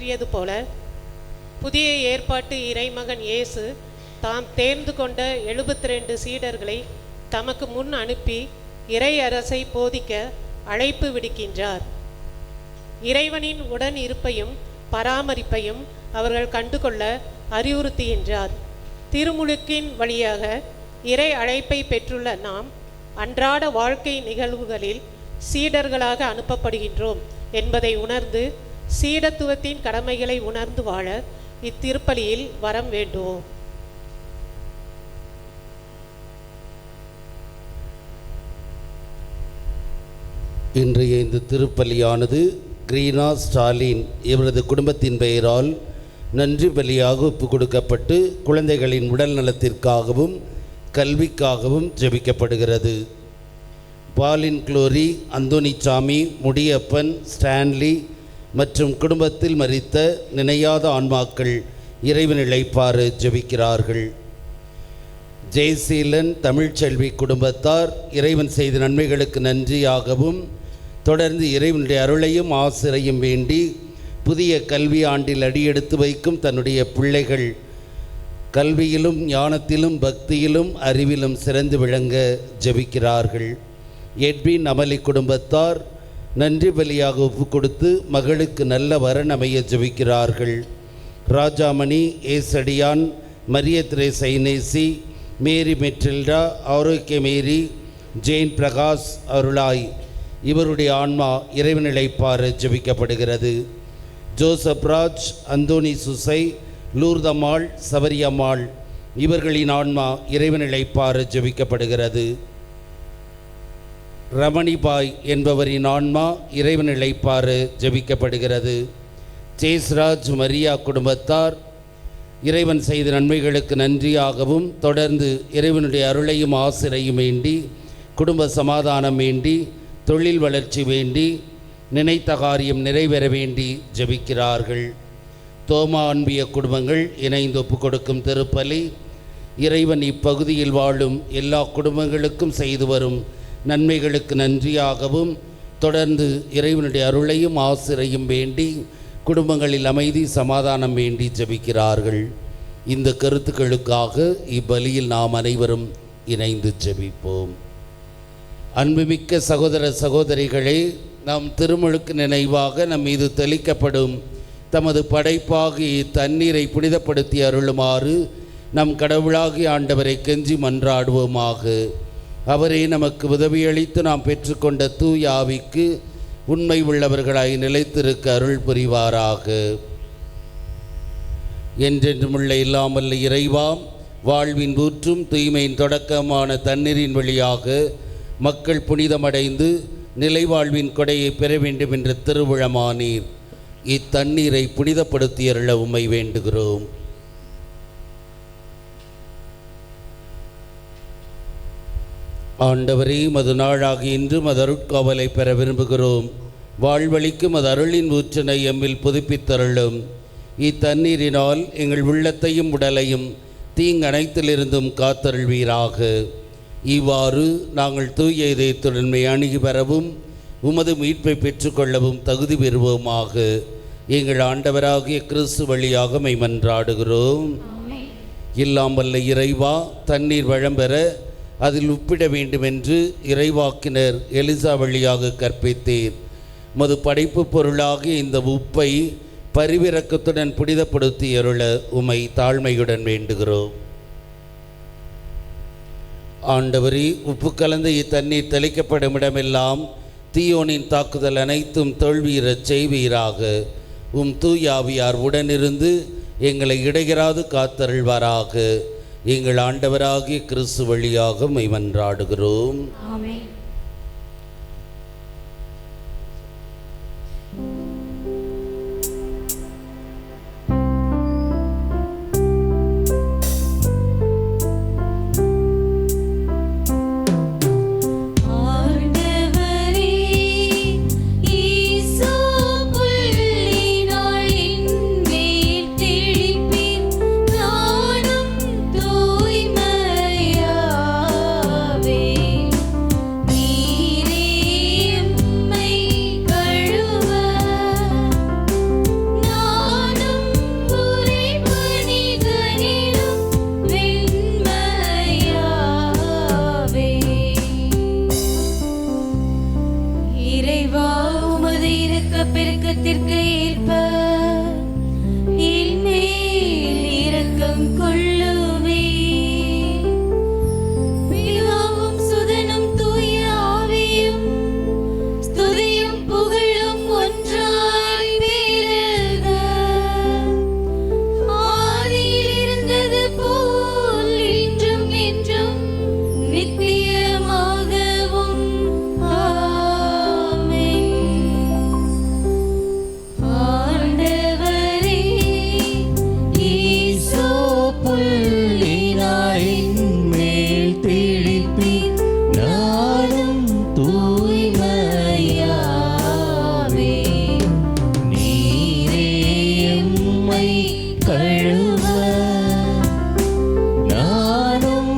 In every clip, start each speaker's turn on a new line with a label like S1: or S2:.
S1: நிறைவேற்றியது போல புதிய ஏற்பாட்டு இறைமகன் இயேசு தாம் தேர்ந்து கொண்ட 72 சீடர்களை தமக்கு முன் அனுப்பி இறை அரசை போதிக்க அழைப்பு விடுக்கின்றார். இறைவனின் உடன் இருப்பையும் பராமரிப்பையும் அவர்கள் கண்டுகொள்ள அறிவுறுத்துகின்றார். திருமுழுக்கின் வழியாக இறை அழைப்பை பெற்றுள்ள நாம் அன்றாட வாழ்க்கை நிகழ்வுகளில் சீடர்களாக அனுப்பப்படுகின்றோம் என்பதை உணர்ந்து சீடத்துவத்தின் கடமைகளை உணர்ந்து வாழ இத்திருப்பலியில் வரம் வேண்டுவோம்.
S2: இன்றைய இந்த திருப்பலியானது கிரீனா ஸ்டாலின் இவரது குடும்பத்தின் பெயரால் நன்றி பலியாக ஒப்பு கொடுக்கப்பட்டு குழந்தைகளின் உடல் நலத்திற்காகவும் கல்விக்காகவும் ஜெபிக்கப்படுகிறது. பாலின் குளோரி, அந்தோனிச்சாமி, முடியப்பன், ஸ்டான்லி மற்றும் குடும்பத்தில் மரித்த நினையாத ஆன்மாக்கள் இறைவன் இளைப்பாறு ஜெபிக்கிறார்கள். ஜெய்சீலன், தமிழ்ச்செல்வி குடும்பத்தார் இறைவன் செய்த நன்மைகளுக்கு நன்றியாகவும் தொடர்ந்து இறைவனுடைய அருளையும் ஆசிரையும் வேண்டி புதிய கல்வி ஆண்டில் அடியெடுத்து வைக்கும் தன்னுடைய பிள்ளைகள் கல்வியிலும் ஞானத்திலும் பக்தியிலும் அறிவிலும் சிறந்து விளங்க ஜெபிக்கிறார்கள். எட்வின், அமலி குடும்பத்தார் நன்றி பலியாக ஒப்பு கொடுத்து மகளுக்கு நல்ல வரன் அமைய ஜெபிக்கிறார்கள். ராஜாமணி, ஏசடியான், மரிய திரேசா இனேசி, மேரி மெட்ரில்டா, ஆரோக்கிய மேரி, ஜெயின் பிரகாஷ் அருளாய் இவருடைய ஆன்மா இறைவன் இளைப்பாறு ஜெபிக்கப்படுகிறது. ஜோசப் ராஜ், அந்தோனி சுசை, லூர்தம்மாள், சபரியம்மாள் இவர்களின் ஆன்மா இறைவன் இளைப்பாறு ஜெபிக்கப்படுகிறது. ரமணிபாய் என்பவரின் ஆன்மா இறைவன் இளைப்பாறு ஜெபிக்கப்படுகிறது. சேஸ்ராஜ், மரியா குடும்பத்தார் இறைவன் செய்த நன்மைகளுக்கு நன்றியாகவும் தொடர்ந்து இறைவனுடைய அருளையும் ஆசிரையும் வேண்டி குடும்ப சமாதானம் வேண்டி தொழில் வளர்ச்சி வேண்டி நினைத்த காரியம் நிறைவேற வேண்டி ஜெபிக்கிறார்கள். தோமா அன்பிய குடும்பங்கள் இணைந்து ஒப்பு கொடுக்கும் திருப்பலி இறைவன் இப்பகுதியில் வாழும் எல்லா குடும்பங்களுக்கும் செய்து வரும் நன்மைகளுக்கு நன்றியாகவும் தொடர்ந்து இறைவனுடைய அருளையும் ஆசிரையும் வேண்டி குடும்பங்களில் அமைதி சமாதானம் வேண்டி ஜெபிக்கிறார்கள். இந்த கருத்துக்களுக்காக இப்பலியில் நாம் அனைவரும் இணைந்து ஜெபிப்போம். அன்புமிக்க சகோதர சகோதரிகளே, நாம் திருமுழுக்கு நினைவாக நம் மீது தெளிக்கப்படும் தமது படைப்பாகி தண்ணீரை புனிதப்படுத்தி அருளுமாறு நம் கடவுளாகி ஆண்டவரை கெஞ்சி மன்றாடுவோமாக. அவரே நமக்கு உதவியளித்து நாம் பெற்றுக்கொண்ட தூய ஆவிக்கு உண்மை உள்ளவர்களாய் நிலைத்திருக்க அருள் புரிவாராக. என்றென்றுமுள்ள இல்லாமல் இறைவாம் வாழ்வின் ஊற்றும் தூய்மையின் தொடக்கமான தண்ணீரின் வழியாக மக்கள் புனிதமடைந்து நிலைவாழ்வின் கொடையை பெற வேண்டும் என்ற திருவுளமானீர். இத்தண்ணீரை புனிதப்படுத்தி அருள உம்மை வேண்டுகிறோம். ஆண்டவரே, மது நாளாகி இன்று மது அருட்காவலை பெற விரும்புகிறோம். வாழ்வழிக்கும் அது அருளின் ஊற்றினை எம்மில் புதுப்பித்தருளும். இத்தண்ணீரினால் எங்கள் உள்ளத்தையும் உடலையும் தீங்கனைத்திலிருந்தும் காத்தருள்வீராக. இவ்வாறு நாங்கள் தூய இதயத்துடன் அணுகி பெறவும் உமது மீட்பை பெற்றுக்கொள்ளவும் தகுதி பெறுவோமாக. எங்கள் ஆண்டவராகிய கிறிஸ்து வழியாக மை மன்றாடுகிறோம். எல்லாம் வல்ல இறைவா, தண்ணீர் வளம்பெற அதில் உப்பிட வேண்டுமென்று இறைவாக்கினர் எலிசா வழியாக கற்பித்தீர். மது படைப்பு பொருளாகி இந்த உப்பை பரிவிரக்கத்துடன் புனிதப்படுத்தி அருள உமை தாழ்மையுடன் வேண்டுகிறோம். ஆண்டவரே, உப்பு கலந்த இத்தண்ணீர் தெளிக்கப்படும் இடமெல்லாம் தீயோனின் தாக்குதல் அனைத்தும் தோல்வியுறச் செய்வீராக. உம் தூயாவியார் உடனிருந்து எங்களை இடையராது காத்தருள்வாராக. எங்கள் ஆண்டவராகிய கிறிஸ்து வழியாக மை மன்றாடுகிறோம்.
S3: ஆமென்.
S4: நீ
S3: என்னை கழுவ நானும்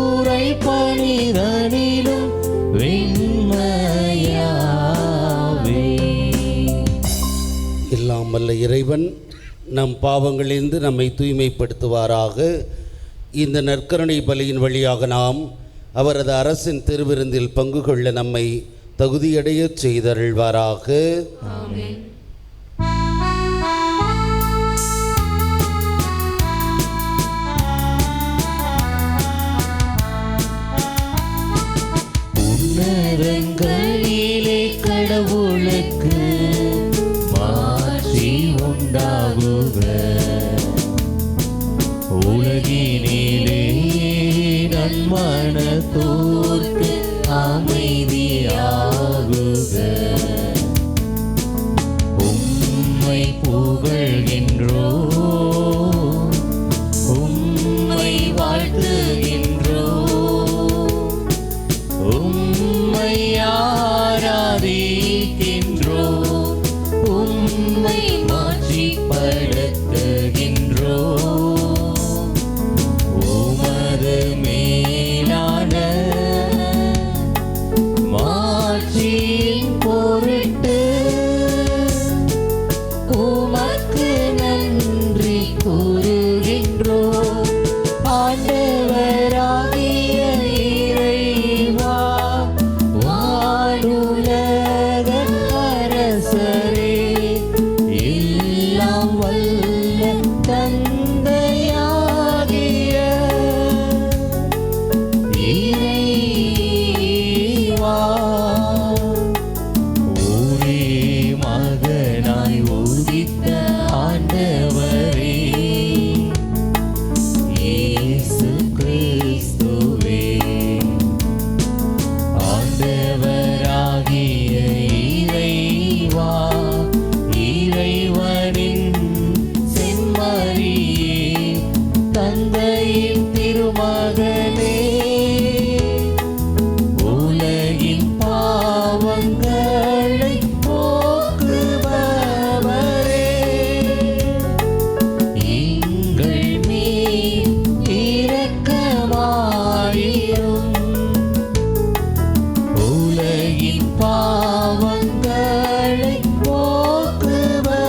S3: உரை பணிதனிலும் வெண்மையாவே.
S2: எல்லாம் வல்ல இறைவன் நம் பாவங்களிலிருந்து நம்மை தூய்மைப்படுத்துவாராக. இந்த நற்கருணை பலியின் வழியாக நாம் அவரது அரசின் திருவிருந்தில் பங்கு கொள்ள நம்மை தகுதியடைய செய்தருள்வாராக.
S3: ஆமென். உன்னதங்களிலே கடவுளுக்கு மாட்சி உண்டாகுக. உலகினிலே நன்மனத்தோர்க்கு அமைதியாகுக. உம்மை புகழ்கின்றோம், உம்மை வாழ்த்துகின்றோம், உம்மை ஆராதிக்கின்றோம், உம்மை மாட்சிப்படுத்துகின்றோம். உமது மேலான மாட்சியின் பொருட்டு உமக்கு நன்றி கூறுகின்றோம். ஆண்டவராகிய இறைவா, வானுலக அரசரே, எல்லாம் வல்ல தந்தையாகிய இறைவா, ஒரே மகனாய் உதித்த ஆண்டவரே, இயேசு கிறிஸ்துவே, ஆண்டவராகிய இறைவா, இறைவனின் செம்மறியே, தந்தையின் திருமகனே, உலகின் பாவங்களை போக்குபவரே, எங்கள் மேல் இரக்கமாயிரும். உலகின் பாவங்களை போக்குபவரே,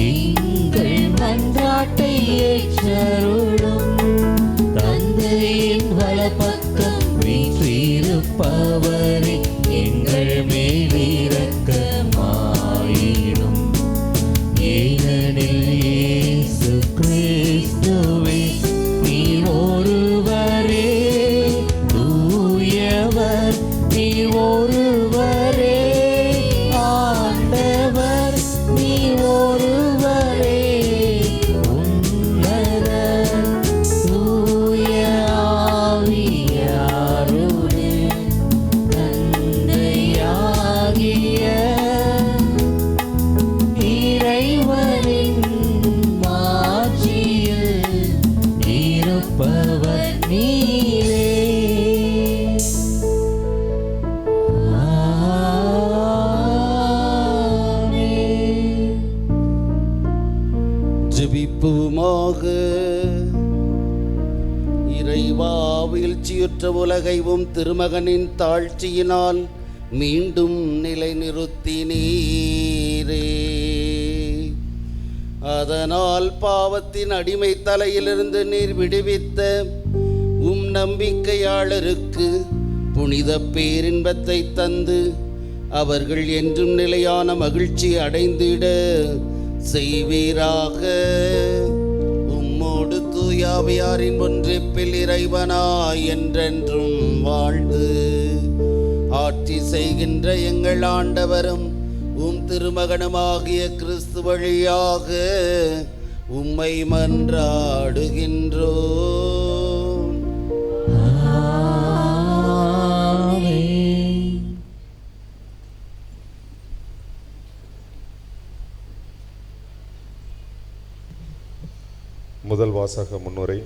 S3: எங்கள் மன்றாட்டை ஏற்றருளும். தந்தையின் வலப்பக்கம் வீற்றிருப்பவரே, எங்கள் மேல் இரக்கமாயிரும். ஏனெனில் இயேசு கிறிஸ்துவே, நீர் ஒருவரே தூயவர், நீர் ஒருவரே ஆண்டவர், நீர் ஒருவரே உன்னதர். தூய ஆவியாருடே தந்தையாகிய இறைவனின் மாட்சியில் இருப்பவர் நீரே. ஆமென்.
S2: ஜெபிப்போமாக. இறைவா, வீழ்ச்சியுற்ற உலகைவும் திருமகனின் தாழ்ச்சியினால் மீண்டும் நிலைநிறுத்தினீரே. அதனால் பாவத்தின் அடிமை தலையிலிருந்து நீர் விடுவித்த உம் நம்பிக்கையாளருக்கு புனித பேரின்பத்தை தந்து அவர்கள் என்றும் நிலையான மகிழ்ச்சி அடைந்திட செய்வீராக. உம்மோடு தூயாவியாரின் ஒன்றிப்பில் இறைவனாய் என்றென்றும் வாழ்ந்து ஆட்சி செய்கின்ற எங்கள் ஆண்டவரும் உம் திருமகனுமாகிய கிறிஸ்து வழியாக உம்மை மன்றாடுகின்றோம்.
S3: ஆமென்.
S4: முதல் வாசக முன்னுரை.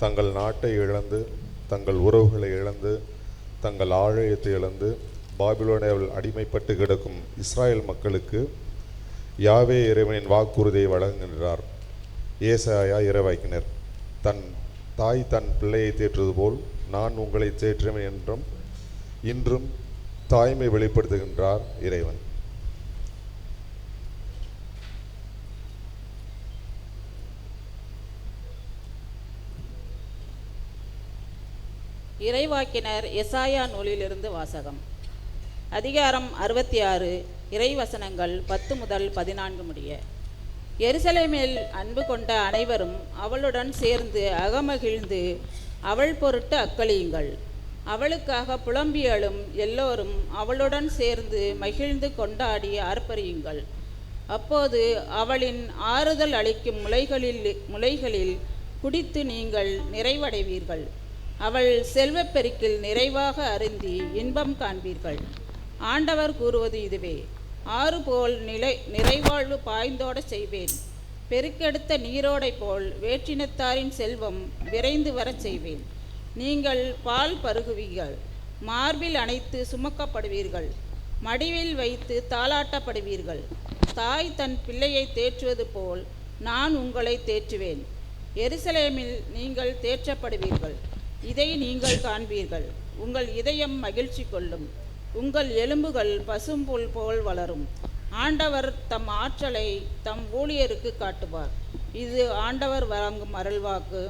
S4: தங்கள் நாட்டை இழந்து, தங்கள் உறவுகளை இழந்து, தங்கள் ஆலயத்தை இழந்து பாபிலோனியாவில் அடிமைப்பட்டு கிடக்கும் இஸ்ராயேல் மக்களுக்கு யாவே இறைவனின் வாக்குறுதியை வழங்குகின்றார். ஏசாயா இறைவாக்கினர், தன் தாய் தன் பிள்ளையை தேற்றுவது போல் நான் உங்களை தேற்றுவேன் என்றும் இன்றும் தாய்மை வெளிப்படுத்துகின்றார் இறைவன்.
S5: இறைவாக்கினர் எசாயா நூலிலிருந்து வாசகம். அதிகாரம் 66, இறைவசனங்கள் 10 முதல் 14 முடிய. எருசலேமில் அன்பு கொண்ட அனைவரும் அவளுடன் சேர்ந்து அகமகிழ்ந்து அவள் பொருட்டு அக்களியுங்கள். அவளுக்காக புலம்பியலும் எல்லோரும் அவளுடன் சேர்ந்து மகிழ்ந்து கொண்டாடி ஆர்ப்பரியுங்கள். அப்போது அவளின் ஆறுதல் அளிக்கும் முலைகளில் குடித்து நீங்கள் நிறைவடைவீர்கள். அவள் செல்வப்பெருக்கில் நிறைவாக அருந்தி இன்பம் காண்பீர்கள். ஆண்டவர் கூறுவது இதுவே: ஆறு போல் நிறைவாழ்வு பாய்ந்தோட செய்வேன். பெருக்கெடுத்த நீரோடை போல் வேற்றினத்தாரின் செல்வம் விரைந்து வரச் செய்வேன். நீங்கள் பால் பருகுவீர்கள், மார்பில் அணைத்து சுமக்கப்படுவீர்கள், மடிவில் வைத்து தாளாட்டப்படுவீர்கள். தாய் தன் பிள்ளையை தேற்றுவது போல் நான் உங்களை தேற்றுவேன். எருசலேமில் நீங்கள் தேற்றப்படுவீர்கள். இதை நீங்கள் காண்பீர்கள். உங்கள் இதயம் மகிழ்ச்சி கொள்ளும், உங்கள் எலும்புகள் பசும்புல் போல் வளரும். ஆண்டவர் தம் ஆற்றலை தம் ஊழியருக்கு காட்டுவார். இது ஆண்டவர் வழங்கும் அருள்வாக்கு.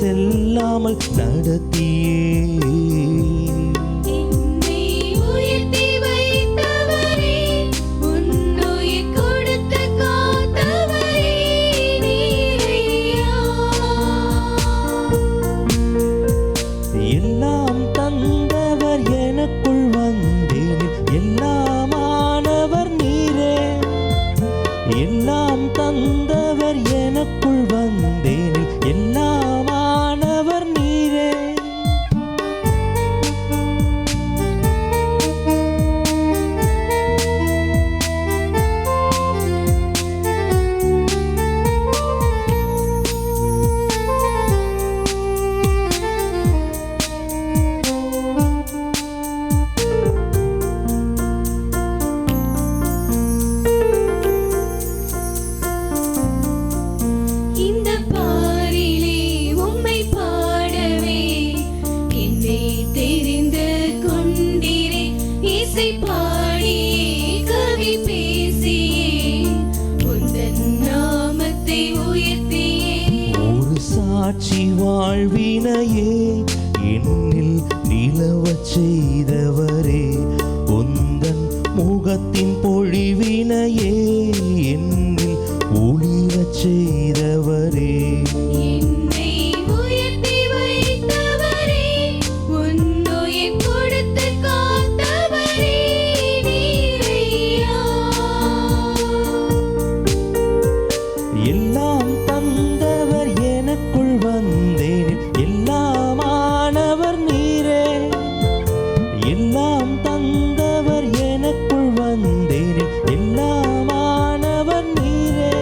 S6: செல்லாமல் நடத்தியே எல்லாம் தந்தவர் எனக்குள் வந்தேன், எல்லாமானவர் நீரே. எல்லாம் தந்தவர் எனக்குள் வந்தேன், எல்லாமானவர் நீரே.
S3: இசை பாடியே கவி பேசியே உந்தன் நாமத்தை உயர்த்தியே
S6: ஒரு சாட்சி வாழ்வினையே என்னில் நிலவச் செய்தவரே, உந்தன் முகத்தின் பொழிவினையே என்னில் ஒளிரச் செய்தவரே.
S3: என்னை உயர்த்தி வைத்தவரே, உன்னுயிர் கொடுத்து காத்தவரே நீரையா.
S6: எல்லாம் தந்தவர் எனக்குள் வந்தேன், எல்லாமானவர் நீரே. எல்லாம் தந்தவர் எனக்குள் வந்தேன், எல்லாமானவர் நீரே.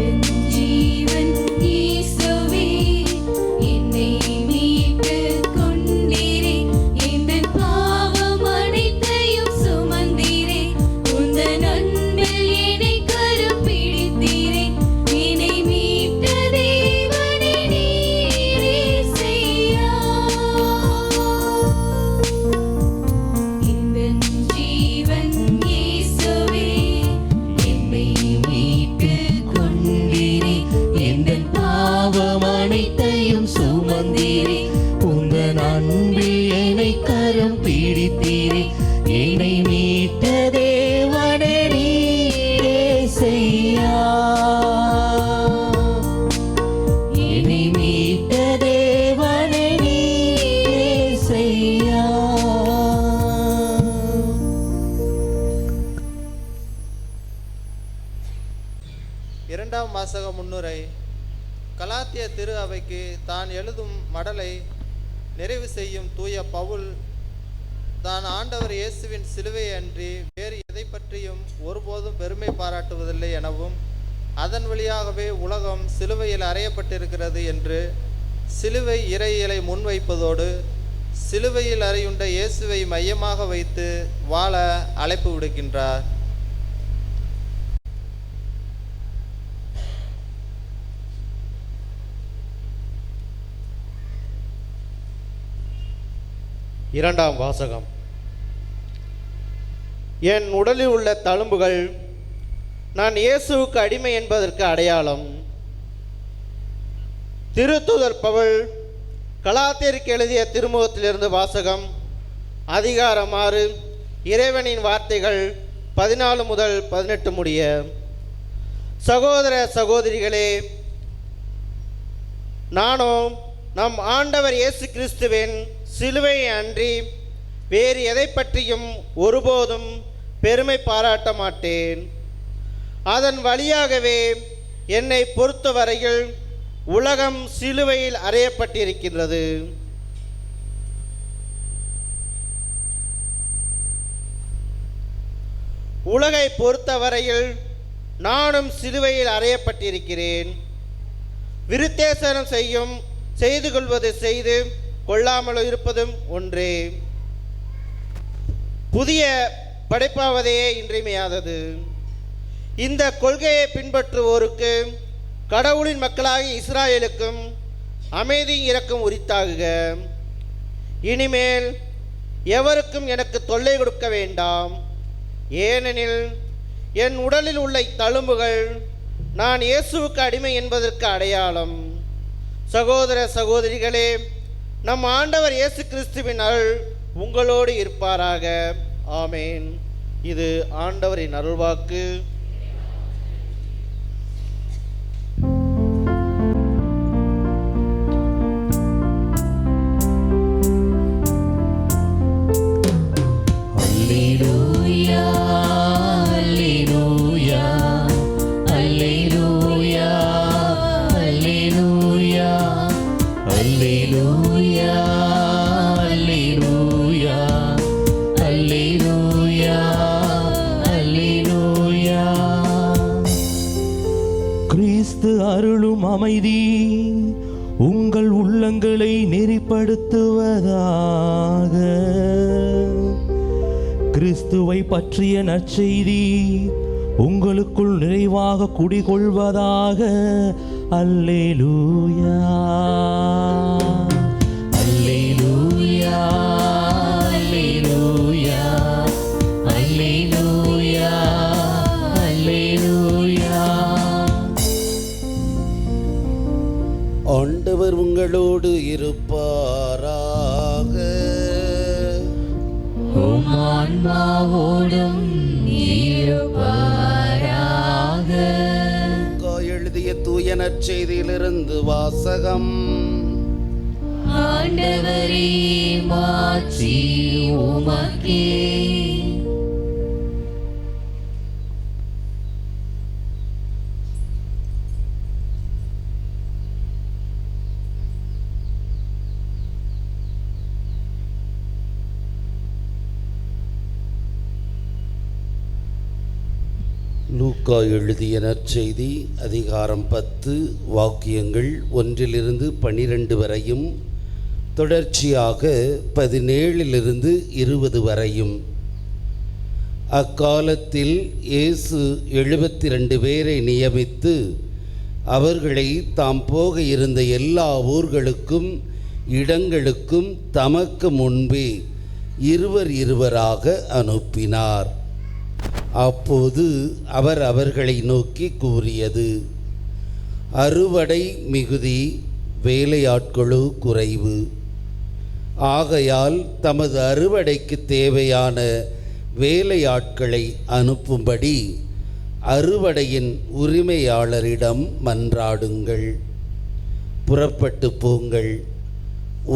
S3: என் ஜீவன் இயேசுவே, என்னை மீட்டுக் கொண்டீரே. என் பாவம் அனைத்தையும் சுமந்தீரே. உந்தன் அன்பில் என்னை கரம் பிடித்தீரே. என்னை மீட்ட தேவனே நீரே செய்யா. என் ஜீவன் இயேசுவே, என்னை மீட்டுக் கொண்டீரே. என் பாவம் அனைத்தையும் சுமந்தீரே.
S6: உந்தன் அன்பில் என்னை கரம் பிடித்தீரே. என்னை மீட்ட தேவனே நீரே செய்யா. என்னை மீட்ட தேவனே நீரே செய்யா.
S7: இரண்டாம் வாசக முன்னுரை. கலாத்திய திரு அவைக்கு தான் எழுதும் மடலை நிறைவு செய்யும் தூய பவுல், தான் ஆண்டவர் இயேசுவின் சிலுவை அன்றி வேறு எதை பற்றியும் ஒருபோதும் பெருமை பாராட்டுவதில்லை எனவும், அதன் வழியாகவே உலகம் சிலுவையில் அறையப்பட்டிருக்கிறது என்று சிலுவை இறையியலை முன்வைப்பதோடு, சிலுவையில் அறையுண்ட இயேசுவை மையமாக வைத்து வாழ அழைப்பு விடுக்கின்றார்.
S8: இரண்டாம் வாசகம். என் உடலில் உள்ள தழும்புகள் நான் இயேசுவுக்கு அடிமை என்பதற்கு அடையாளம். திருத்தூதர் பவுல் கலாத்தியருக்கு எழுதிய திருமுகத்திலிருந்து வாசகம். அதிகாரம் 6, இறைவனின் வார்த்தைகள் 14 முதல் 18 முடிய. சகோதர சகோதரிகளே, நானும் நம் ஆண்டவர் இயேசு கிறிஸ்துவின் சிலுவையை அன்றி வேறு எதை பற்றியும் ஒருபோதும் பெருமை பாராட்ட மாட்டேன். அதன் வழியாகவே என்னை பொறுத்தவரையில் உலகம் சிலுவையில் அறையப்பட்டிருக்கின்றது. உலகை பொறுத்தவரையில் நானும் சிலுவையில் அறையப்பட்டிருக்கிறேன். விருத்தேசனம் செய்து கொள்வது செய்து கொள்ளாமல் இருப்பதும் ஒன்றே. புதிய படைப்பாவதே இன்றியமையாதது. இந்த கொள்கையை பின்பற்றுவோருக்கு, கடவுளின் மக்களாகிய இஸ்ராயேலுக்கும் அமைதி இரக்கம் உரித்தாகுக. இனிமேல் எவருக்கும் எனக்கு தொல்லை கொடுக்க வேண்டாம். ஏனெனில் என் உடலில் உள்ள தழும்புகள் நான் இயேசுவுக்கு அடிமை என்பதற்கு அடையாளம். சகோதர சகோதரிகளே, நம் ஆண்டவர் இயேசு கிறிஸ்துவின் அருள் உங்களோடு இருப்பாராக. ஆமேன். இது ஆண்டவரின் அருள்வாக்கு.
S3: அல்லேலூயா, அல்லேலூயா, அல்லேலூயா, அல்லேலூயா, அல்லேலூயா, அல்லேலூயா, அல்லேலூயா, அல்லேலூயா.
S6: கிறிஸ்து அருளும் அமைதி உங்கள் உள்ளங்களை நெறிப்படுத்துவதாக. கிறிஸ்துவை பற்றிய நற்செய்தி உங்களுக்குள் நிறைவாக குடிகொள்வதாக. அல்லேலூயா, அல்லேலூயா, அல்லேலூயா,
S2: இருப்பாராக.
S3: உம் ஆன்மாவோடும் இருப்பாராக.
S2: லூக்கா எழுதிய தூய நற்செய்தியிலிருந்து வாசகம்.
S3: ஆண்டவரே மாட்சி உமக்கே.
S2: லூக்கா எழுதிய நற்செய்தி அதிகாரம் 10 வாக்கியங்கள் 1 - 12 வரையும், தொடர்ச்சியாக 17 - 20 வரையும். அக்காலத்தில் இயேசு 72 பேரை நியமித்து அவர்களை தாம் போக இருந்த எல்லா ஊர்களுக்கும் இடங்களுக்கும் தமக்கு முன்பே இருவராக அனுப்பினார். அப்போது அவர் அவர்களை நோக்கி கூறியது: அறுவடை மிகுதி, வேலையாட்களோ குறைவு. ஆகையால் தமது அறுவடைக்கு தேவையான வேலையாட்களை அனுப்பும்படி அறுவடையின் உரிமையாளரிடம் மன்றாடுங்கள். புறப்பட்டு போங்கள்.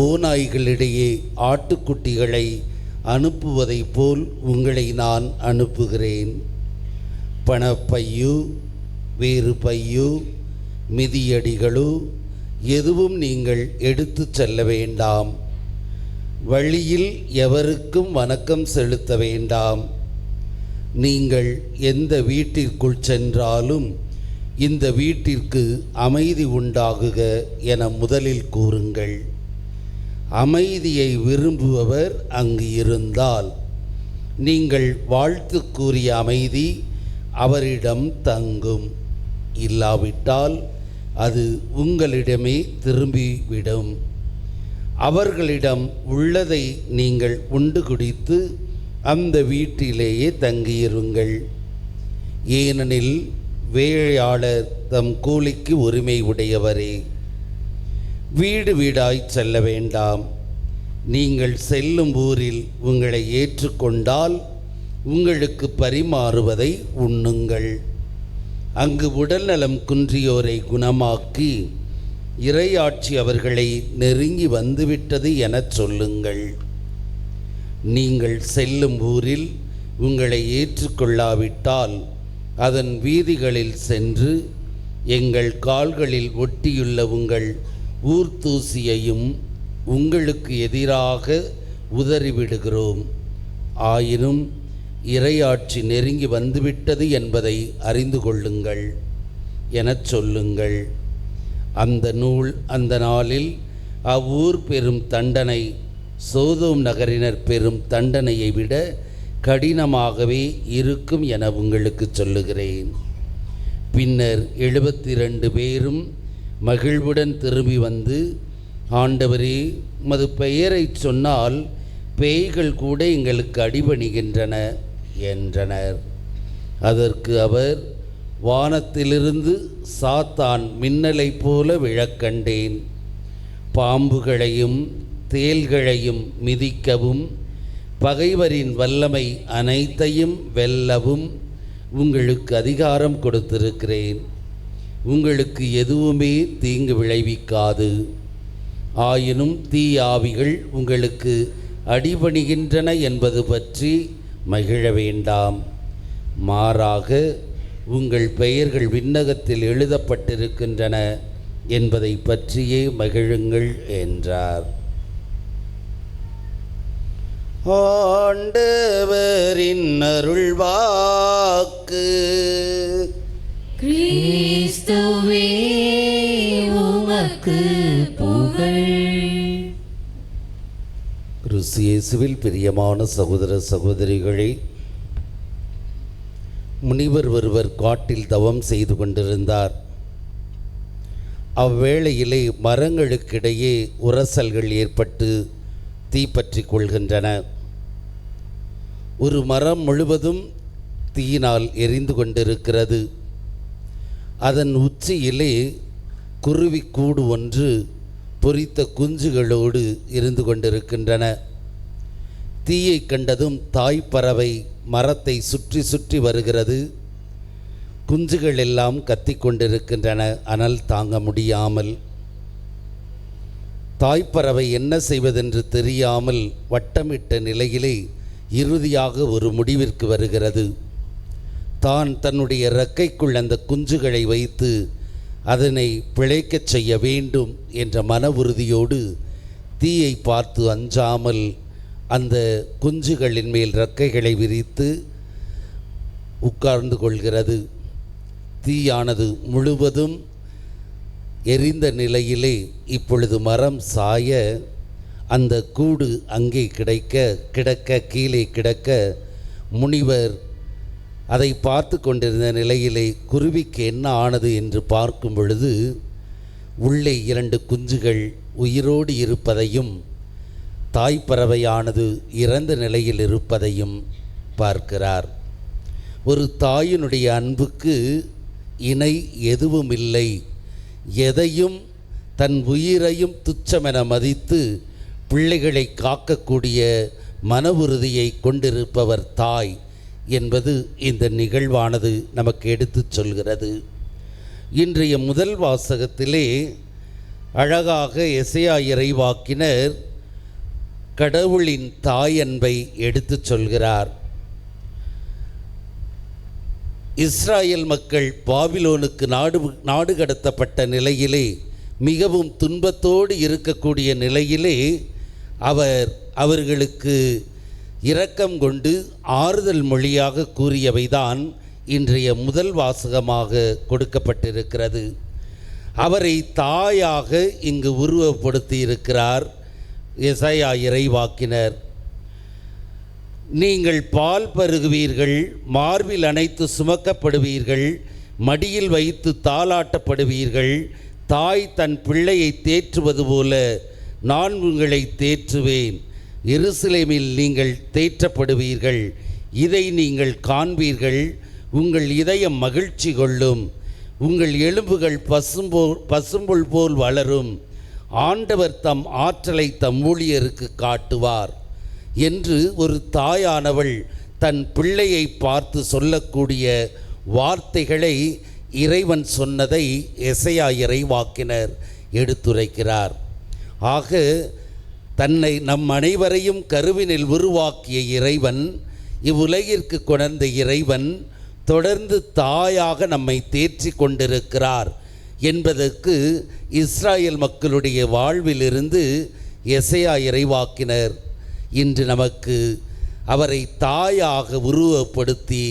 S2: ஓநாய்களிடையே ஆட்டுக்குட்டிகளை அனுப்புவதைப் போல் உங்களை நான் அனுப்புகிறேன். பணப்பையோ வேறு பையோ மிதியடிகளோ எதுவும் நீங்கள் எடுத்து செல்ல வேண்டாம். வழியில் எவருக்கும் வணக்கம் செலுத்த வேண்டாம். நீங்கள் எந்த வீட்டிற்குள் சென்றாலும் இந்த வீட்டிற்கு அமைதி உண்டாகுக என முதலில் கூறுங்கள். அமைதியை விரும்புபவர் அங்கு இருந்தால் நீங்கள் வாழ்த்து கூறிய அமைதி அவரிடம் தங்கும். இல்லாவிட்டால் அது உங்களிடமே திரும்பிவிடும். அவர்களிடம் உள்ளதை நீங்கள் உண்டு குடித்து அந்த வீட்டிலேயே தங்கியிருங்கள். ஏனெனில் வேலையாளர் தம் கூலிக்கு உரிமை உடையவரே. வீடு வீடாய் செல்ல வேண்டாம். நீங்கள் செல்லும் ஊரில் உங்களை ஏற்றுக்கொண்டால் உங்களுக்கு பரிமாறுவதை உண்ணுங்கள். அங்கு உடல்நலம் குன்றியோரை குணமாக்கி இறையாட்சி அவர்களை நெருங்கி வந்துவிட்டது எனச் சொல்லுங்கள். நீங்கள் செல்லும் ஊரில் உங்களை ஏற்றுக்கொள்ளாவிட்டால் அதன் வீதிகளில் சென்று எங்கள் கால்களில் ஒட்டியுள்ள உங்கள் ஊர்தூசியையும் உங்களுக்கு எதிராக உதறிவிடுகிறோம். ஆயினும் இறையாட்சி நெருங்கி வந்துவிட்டது என்பதை அறிந்து கொள்ளுங்கள் எனச் சொல்லுங்கள். அந்த நாளில் அவ்வூர் பெறும் தண்டனை சோதோம் நகரினர் பெறும் தண்டனையை விட கடினமாகவே இருக்கும் என உங்களுக்கு சொல்லுகிறேன். பின்னர் 72 பேரும் மகிழ்வுடன் திரும்பி வந்து, ஆண்டவரே, உமது பெயரை சொன்னால் பேய்கள் கூட எங்களுக்கு அடிபணிகின்றன என்றனர். அதற்கு அவர், வானத்திலிருந்து சாத்தான் மின்னலைப் போல விழக்கண்டேன். பாம்புகளையும் தேள்களையும் மிதிக்கவும் பகைவரின் வல்லமை அனைத்தையும் வெல்லவும் உங்களுக்கு அதிகாரம் கொடுத்திருக்கிறேன். உங்களுக்கு எதுவுமே தீங்கு விளைவிக்காது. ஆயினும் தீயாவிகள் உங்களுக்கு அடிபணிகின்றன என்பது பற்றி மகிழ வேண்டாம். மாறாக உங்கள் பெயர்கள் விண்ணகத்தில் எழுதப்பட்டிருக்கின்றன என்பதை பற்றியே மகிழுங்கள் என்றார். ஆண்டவரின் அருள்வாக்கு.
S3: கிறிஸ்துவே உமக்கு புகழ்.
S2: கிறிஸ்து இயேசுவில் பிரியமான சகோதர சகோதரிகளே, முனிவர் ஒருவர் காட்டில் தவம் செய்து கொண்டிருந்தார். அவ்வேளையிலே மரங்களுக்கிடையே உரசல்கள் ஏற்பட்டு தீப்பற்றி கொள்கின்றன. ஒரு மரம் முழுவதும் தீயினால் எரிந்து கொண்டிருக்கிறது. அதன் உச்சியிலே குருவிக்கூடு ஒன்று பொரித்த குஞ்சுகளோடு இருந்து கொண்டிருக்கின்றன. தீயை கண்டதும் தாய்ப்பறவை மரத்தை சுற்றி சுற்றி வருகிறது. குஞ்சுகள் எல்லாம் கத்திக்கொண்டிருக்கின்றன அனல் தாங்க முடியாமல். தாய்ப்பறவை என்ன செய்வதென்று தெரியாமல் வட்டமிட்ட நிலையிலே இறுதியாக ஒரு முடிவிற்கு வருகிறது. தான் தன்னுடைய இறக்கைக்குள் அந்த குஞ்சுகளை வைத்து அதனை பிழைக்கச் செய்ய வேண்டும் என்ற மன உறுதியோடு தீயை பார்த்து அஞ்சாமல் அந்த குஞ்சுகளின் மேல் இறக்கைகளை விரித்து உட்கார்ந்து கொள்கிறது. தீயானது முழுவதும் எரிந்த நிலையிலே இப்பொழுது மரம் சாய அந்த கூடு அங்கே கிடக்க கீழே கிடக்க முனிவர் அதை பார்த்து கொண்டிருந்த நிலையிலே குருவிக்கு என்ன ஆனது என்று பார்க்கும் பொழுது உள்ளே 2 குஞ்சுகள் உயிரோடு இருப்பதையும் தாய்ப்பறவையானது இறந்த நிலையில் இருப்பதையும் பார்க்கிறார். ஒரு தாயினுடைய அன்புக்கு இணை எதுவும் இல்லை. எதையும் தன் உயிரையும் துச்சமென மதித்து பிள்ளைகளை காக்கக்கூடிய மன உறுதியை கொண்டிருப்பவர் தாய் என்பது இந்த நிகழ்வானது நமக்கு எடுத்துச் சொல்கிறது. இன்றைய முதல் வாசகத்திலே அழகாக எசேயா இறைவாக்கினர் கடவுளின் தாய் அன்பை எடுத்துச் சொல்கிறார். இஸ்ராயேல் மக்கள் பாபிலோனுக்கு நாடு கடத்தப்பட்ட நிலையிலே மிகவும் துன்பத்தோடு இருக்கக்கூடிய நிலையிலே அவர்களுக்கு இரக்கம் கொண்டு ஆறுதல் மொழியாக கூறியவைதான் இன்றைய முதல் வாசகமாக கொடுக்கப்பட்டிருக்கிறது. அவரை தாயாக இங்கு உருவப்படுத்தி இருக்கிறார் எசேயா இறைவாக்கினர். நீங்கள் பால் பருகுவீர்கள், மார்பில் அணைத்து சுமக்கப்படுவீர்கள், மடியில் வைத்து தாலாட்டப்படுவீர்கள். தாய் தன் பிள்ளையை தேற்றுவது போல நான் உங்களை தேற்றுவேன். எருசலேமில் நீங்கள் தேற்றப்படுவீர்கள். இதை நீங்கள் காண்பீர்கள். உங்கள் இதயம் மகிழ்ச்சி கொள்ளும். உங்கள் எலும்புகள் பசும்புல் போல் வளரும். ஆண்டவர் தம் ஆற்றலை தம் ஊழியருக்கு காட்டுவார் என்று ஒரு தாயானவள் தன் பிள்ளையை பார்த்து சொல்லக்கூடிய வார்த்தைகளை இறைவன் சொன்னதை எசேயா இறைவாக்கினர் எடுத்துரைக்கிறார். ஆக தன்னை நம் அனைவரையும் கருவினில் உருவாக்கிய இறைவன், இவ்வுலகிற்கு கொணர்ந்த இறைவன் தொடர்ந்து தாயாக நம்மை தேற்றி கொண்டிருக்கிறார் என்பதற்கு இஸ்ராயேல் மக்களுடைய வாழ்விலிருந்து எசேயா இறைவாக்கினர் இன்று நமக்கு அவரை தாயாக உருவப்படுத்தி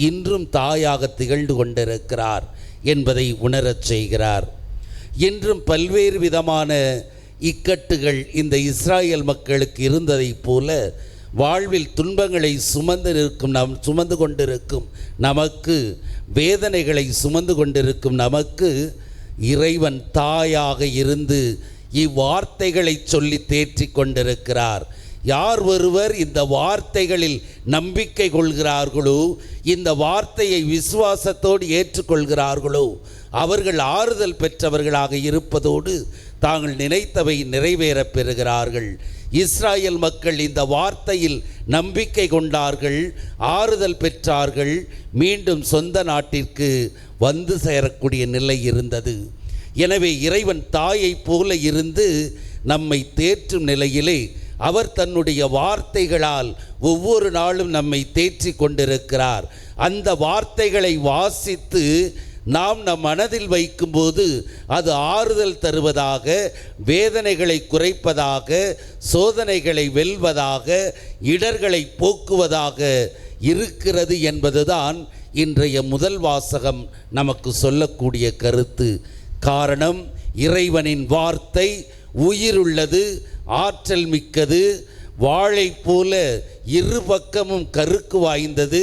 S2: இன்றும் தாயாக திகழ்ந்து கொண்டிருக்கிறார் என்பதை உணரச் செய்கிறார். இன்றும் பல்வேறு விதமான இக்கட்டுகள் இந்த இஸ்ராயேல் மக்களுக்கு இருந்ததைப் போல வாழ்வில் துன்பங்களை சுமந்து கொண்டிருக்கும் நமக்கு, வேதனைகளை சுமந்து கொண்டிருக்கும் நமக்கு இறைவன் தாயாக இருந்து இவ்வார்த்தைகளை சொல்லி தேற்றி கொண்டிருக்கிறார். யார் ஒருவர் இந்த வார்த்தைகளில் நம்பிக்கை கொள்கிறார்களோ, இந்த வார்த்தையை விசுவாசத்தோடு ஏற்றுக்கொள்கிறார்களோ, அவர்கள் ஆறுதல் பெற்றவர்களாக இருப்பதோடு தாங்கள் நினைத்தவை நிறைவேறப் பெறுகிறார்கள். இஸ்ராயேல் மக்கள் இந்த வார்த்தையில் நம்பிக்கை கொண்டார்கள், ஆறுதல் பெற்றார்கள், மீண்டும் சொந்த நாட்டிற்கு வந்து சேரக்கூடிய நிலை இருந்தது. எனவே இறைவன் தாயைப் போல இருந்து நம்மை தேற்றும் நிலையிலே அவர் தன்னுடைய வார்த்தைகளால் ஒவ்வொரு நாளும் நம்மை தேற்றி கொண்டிருக்கிறார். அந்த வார்த்தைகளை வாசித்து நாம் நம் மனதில் வைக்கும்போது அது ஆறுதல் தருவதாக, வேதனைகளை குறைப்பதாக, சோதனைகளை வெல்வதாக, இடர்களை போக்குவதாக இருக்கிறது என்பதுதான் இன்றைய முதல் வாசகம் நமக்கு சொல்லக்கூடிய கருத்து. காரணம், இறைவனின் வார்த்தை உயிருள்ளது, ஆற்றல் மிக்கது, வாளை போல இரு பக்கமும் கருக்கு வாய்ந்தது,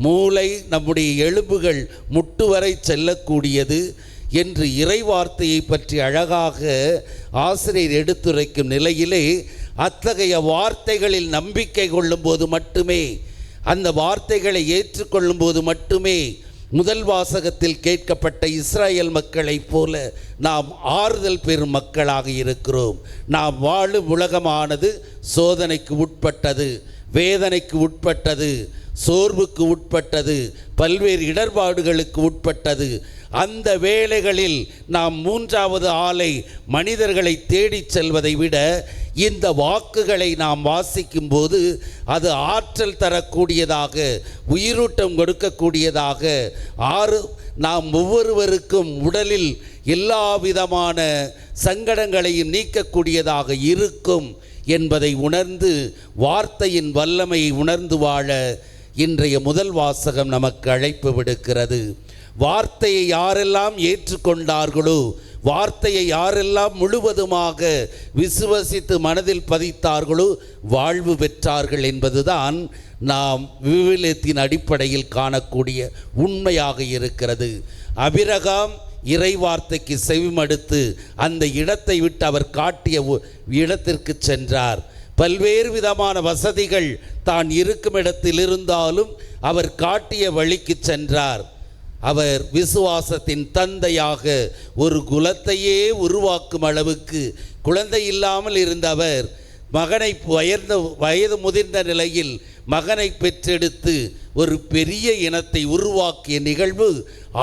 S2: மூளை நம்முடைய எலும்புகள் முட்டு வரை செல்லக்கூடியது என்று இறைவார்த்தையை பற்றி அழகாக ஆசிரியர் எடுத்துரைக்கும் நிலையிலே, அத்தகைய வார்த்தைகளில் நம்பிக்கை கொள்ளும்போது மட்டுமே, அந்த வார்த்தைகளை ஏற்றுக்கொள்ளும் போது மட்டுமே முதல் வாசகத்தில் கேட்கப்பட்ட இஸ்ராயேல் மக்களைப் போல நாம் ஆறுதல் பெறும் மக்களாக இருக்கிறோம். நாம் வாழும் உலகமானது சோதனைக்கு உட்பட்டது, வேதனைக்கு உட்பட்டது, சோர்வுக்கு உட்பட்டது, பல்வேறு இடர்பாடுகளுக்கு உட்பட்டது. அந்த வேளைகளில் நாம் மூன்றாவது ஆளை, மனிதர்களை தேடிச் செல்வதை விட இந்த வாக்குகளை நாம் வாசிக்கும் போது அது ஆற்றல் தரக்கூடியதாக, உயிரூட்டம் கொடுக்கக்கூடியதாக, நாம் ஒவ்வொருவருக்கும் உடலில் எல்லா விதமான சங்கடங்களையும் நீக்கக்கூடியதாக இருக்கும் என்பதை உணர்ந்து, வார்த்தையின் வல்லமையை உணர்ந்து வாழ இன்றைய முதல் வாசகம் நமக்கு அழைப்பு விடுக்கிறது. வார்த்தையை யாரெல்லாம் ஏற்றுக்கொண்டார்களோ, வார்த்தையை யாரெல்லாம் முழுவதுமாக விசுவசித்து மனதில் பதித்தார்களோ வாழ்வு பெற்றார்கள் என்பதுதான் நாம் விவிலியத்தின் அடிப்படையில் காணக்கூடிய உண்மையாக இருக்கிறது. ஆபிரகாம் இறை வார்த்தைக்கு செவிமடுத்து அந்த இடத்தை விட்டு அவர் காட்டிய இடத்திற்கு சென்றார். பல்வேறு விதமான வசதிகள் தான் இருக்கும் இடத்தில் இருந்தாலும் அவர் காட்டிய வழிக்கு சென்றார். அவர் விசுவாசத்தின் தந்தையாக ஒரு குலத்தையே உருவாக்கும் அளவுக்கு குழந்தை இல்லாமல் இருந்தவர் மகனை வயது முதிர்ந்த நிலையில் மகனை பெற்றெடுத்து ஒரு பெரிய இனத்தை உருவாக்கிய நிகழ்வு.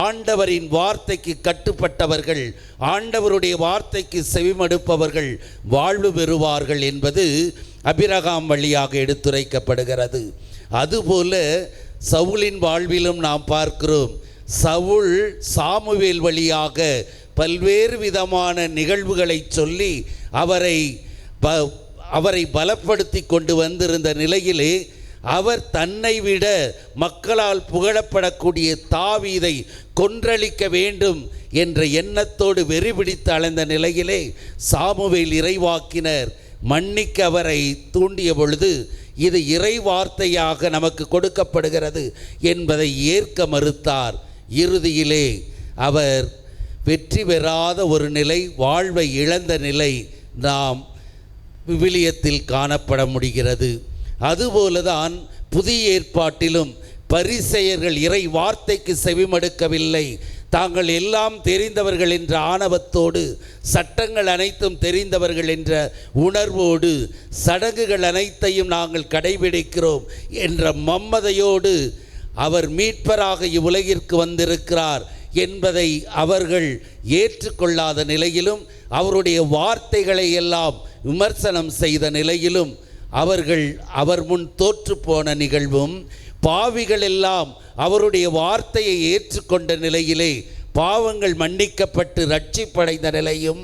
S2: ஆண்டவரின் வார்த்தைக்கு கட்டுப்பட்டவர்கள், ஆண்டவருடைய வார்த்தைக்கு செவிமடுப்பவர்கள் வாழ்வு பெறுவார்கள் என்பது ஆபிரகாம் வழியாக எடுத்துரைக்கப்படுகிறது. அதுபோல சவுலின் வாழ்விலும் நாம் பார்க்கிறோம். சவுல் சாமுவேல் வழியாக பல்வேறு விதமான நிகழ்வுகளை சொல்லி அவரை பலப்படுத்தி கொண்டு வந்திருந்த நிலையிலே அவர் தன்னை விட மக்களால் புகழப்படக்கூடிய தாவீதை கொன்றளிக்க வேண்டும் என்ற எண்ணத்தோடு வெறிபிடித்து அலைந்த நிலையிலே சாமுவேல் இறைவாக்கினர் மன்னிக்க அவரை தூண்டிய பொழுது இது இறை வார்த்தையாக நமக்கு கொடுக்கப்படுகிறது என்பதை ஏற்க மறுத்தார். இறுதியிலே அவர் வெற்றி பெறாத ஒரு நிலை, வாழ்வை இழந்த நிலை நாம் விவிலியத்தில் காணப்பட முடிகிறது. அதுபோலதான் புதிய ஏற்பாட்டிலும் பரிசேயர்கள் இறை வார்த்தைக்கு செவிமடுக்கவில்லை. தாங்கள் எல்லாம் தெரிந்தவர்கள் என்ற ஆணவத்தோடு, சட்டங்கள் அனைத்தும் தெரிந்தவர்கள் என்ற உணர்வோடு, சடங்குகள் அனைத்தையும் நாங்கள் கடைபிடிக்கிறோம் என்ற மம்மதையோடு அவர் மீட்பராக இவ்வுலகிற்கு வந்திருக்கிறார் என்பதை அவர்கள் ஏற்றுக்கொள்ளாத நிலையிலும், அவருடைய வார்த்தைகளை எல்லாம் விமர்சனம் செய்த நிலையிலும் அவர் முன் தோற்று போன நிகழ்வும், பாவிகள் எல்லாம் அவருடைய வார்த்தையை ஏற்றுக்கொண்ட நிலையிலே பாவங்கள் மன்னிக்கப்பட்டு ரட்சிப்படைந்த நிலையும்,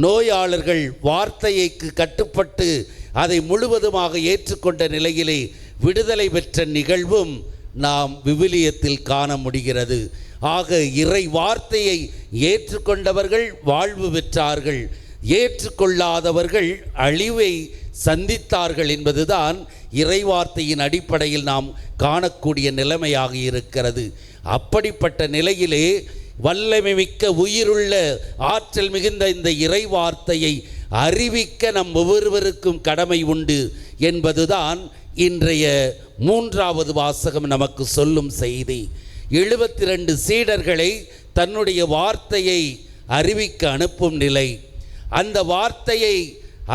S2: நோயாளர்கள் வார்த்தைக்கு கட்டுப்பட்டு அதை முழுவதுமாக ஏற்றுக்கொண்ட நிலையிலே விடுதலை பெற்ற நிகழ்வும் நாம் விவிலியத்தில் காண முடிகிறது. ஆக இறை வார்த்தையை ஏற்றுக்கொண்டவர்கள் வாழ்வு பெற்றார்கள், ஏற்றுக்கொள்ளாதவர்கள் அழிவை சந்தித்தார்கள் என்பதுதான் இறைவார்த்தையின் அடிப்படையில் நாம் காணக்கூடிய நிலைமையாக இருக்கிறது. அப்படிப்பட்ட நிலையிலே வல்லமை மிக்க உயிருள்ள ஆற்றல் மிகுந்த இந்த இறைவார்த்தையை அறிவிக்க நம் ஒவ்வொருவருக்கும் கடமை உண்டு என்பதுதான் இன்றைய மூன்றாவது வாசகம் நமக்கு சொல்லும் செய்தி. 72 சீடர்களை தன்னுடைய வார்த்தையை அறிவிக்க அனுப்பும் நிலை. அந்த வார்த்தையை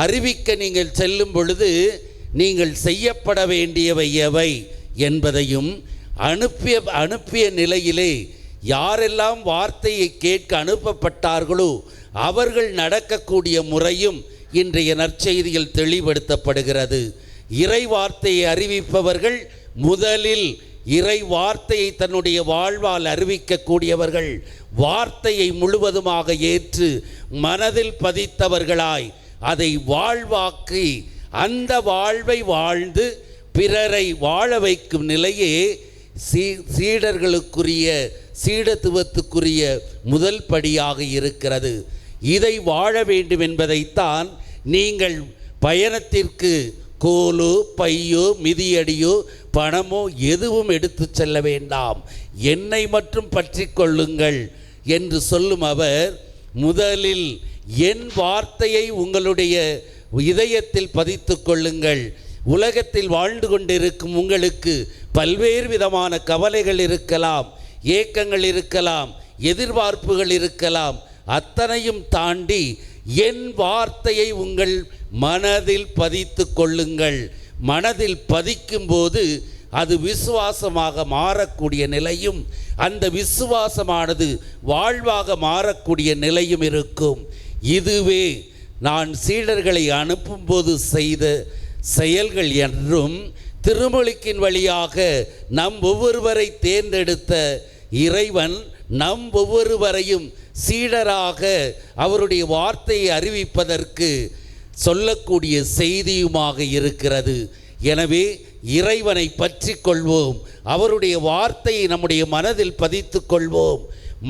S2: அறிவிக்க நீங்கள் செல்லும் பொழுது நீங்கள் செய்யப்பட வேண்டியவை எவை என்பதையும் அனுப்பிய நிலையிலே யாரெல்லாம் வார்த்தையை கேட்க அனுப்பப்பட்டார்களோ அவர்கள் நடக்கக்கூடிய முறையும் இன்றைய நற்செய்தியில் தெளிவுபடுத்தப்படுகிறது. இறை வார்த்தையை அறிவிப்பவர்கள் முதலில் இறை வார்த்தையை தன்னுடைய வாழ்வால் அறிவிக்கக்கூடியவர்கள், வார்த்தையை முழுவதுமாக ஏற்று மனதில் பதித்தவர்களாய் அதை வாழ்வாக்கி அந்த வாழ்வை வாழ்ந்து பிறரை வாழ வைக்கும் நிலையே சீடர்களுக்குரிய சீடத்துவத்துக்குரிய முதல் படியாக இருக்கிறது. இதை வாழ வேண்டும் என்பதைத்தான் நீங்கள் பயணத்திற்கு கோலோ பையோ மிதியடியோ பணமோ எதுவும் எடுத்து செல்ல வேண்டாம், என்னை மட்டும் பற்றி கொள்ளுங்கள் என்று சொல்லும் அவர் முதலில் என் வார்த்தையை உங்களுடைய இதயத்தில் பதித்து கொள்ளுங்கள். உலகத்தில் வாழ்ந்து கொண்டிருக்கும் உங்களுக்கு பல்வேறு விதமான கவலைகள் இருக்கலாம், ஏக்கங்கள் இருக்கலாம், எதிர்பார்ப்புகள் இருக்கலாம். அத்தனையும் தாண்டி என் வார்த்தையை உங்கள் மனதில் பதித்து கொள்ளுங்கள். மனதில் பதிக்கும்போது அது விசுவாசமாக மாறக்கூடிய நிலையும், அந்த விசுவாசமானது வாழ்வாக மாறக்கூடிய நிலையும் இருக்கும். இதுவே நான் சீடர்களை அனுப்பும்போது செய்த செயல்கள் என்றும், திருமுழுக்கின் வழியாக நம் ஒவ்வொருவரை தேர்ந்தெடுத்த இறைவன் நம் ஒவ்வொருவரையும் சீடராக அவருடைய வார்த்தையை அறிவிப்பதற்கு சொல்லக்கூடிய செய்தியுமாக இருக்கிறது. எனவே இறைவனை பற்றி கொள்வோம், அவருடைய வார்த்தையை நம்முடைய மனதில் பதித்து கொள்வோம்.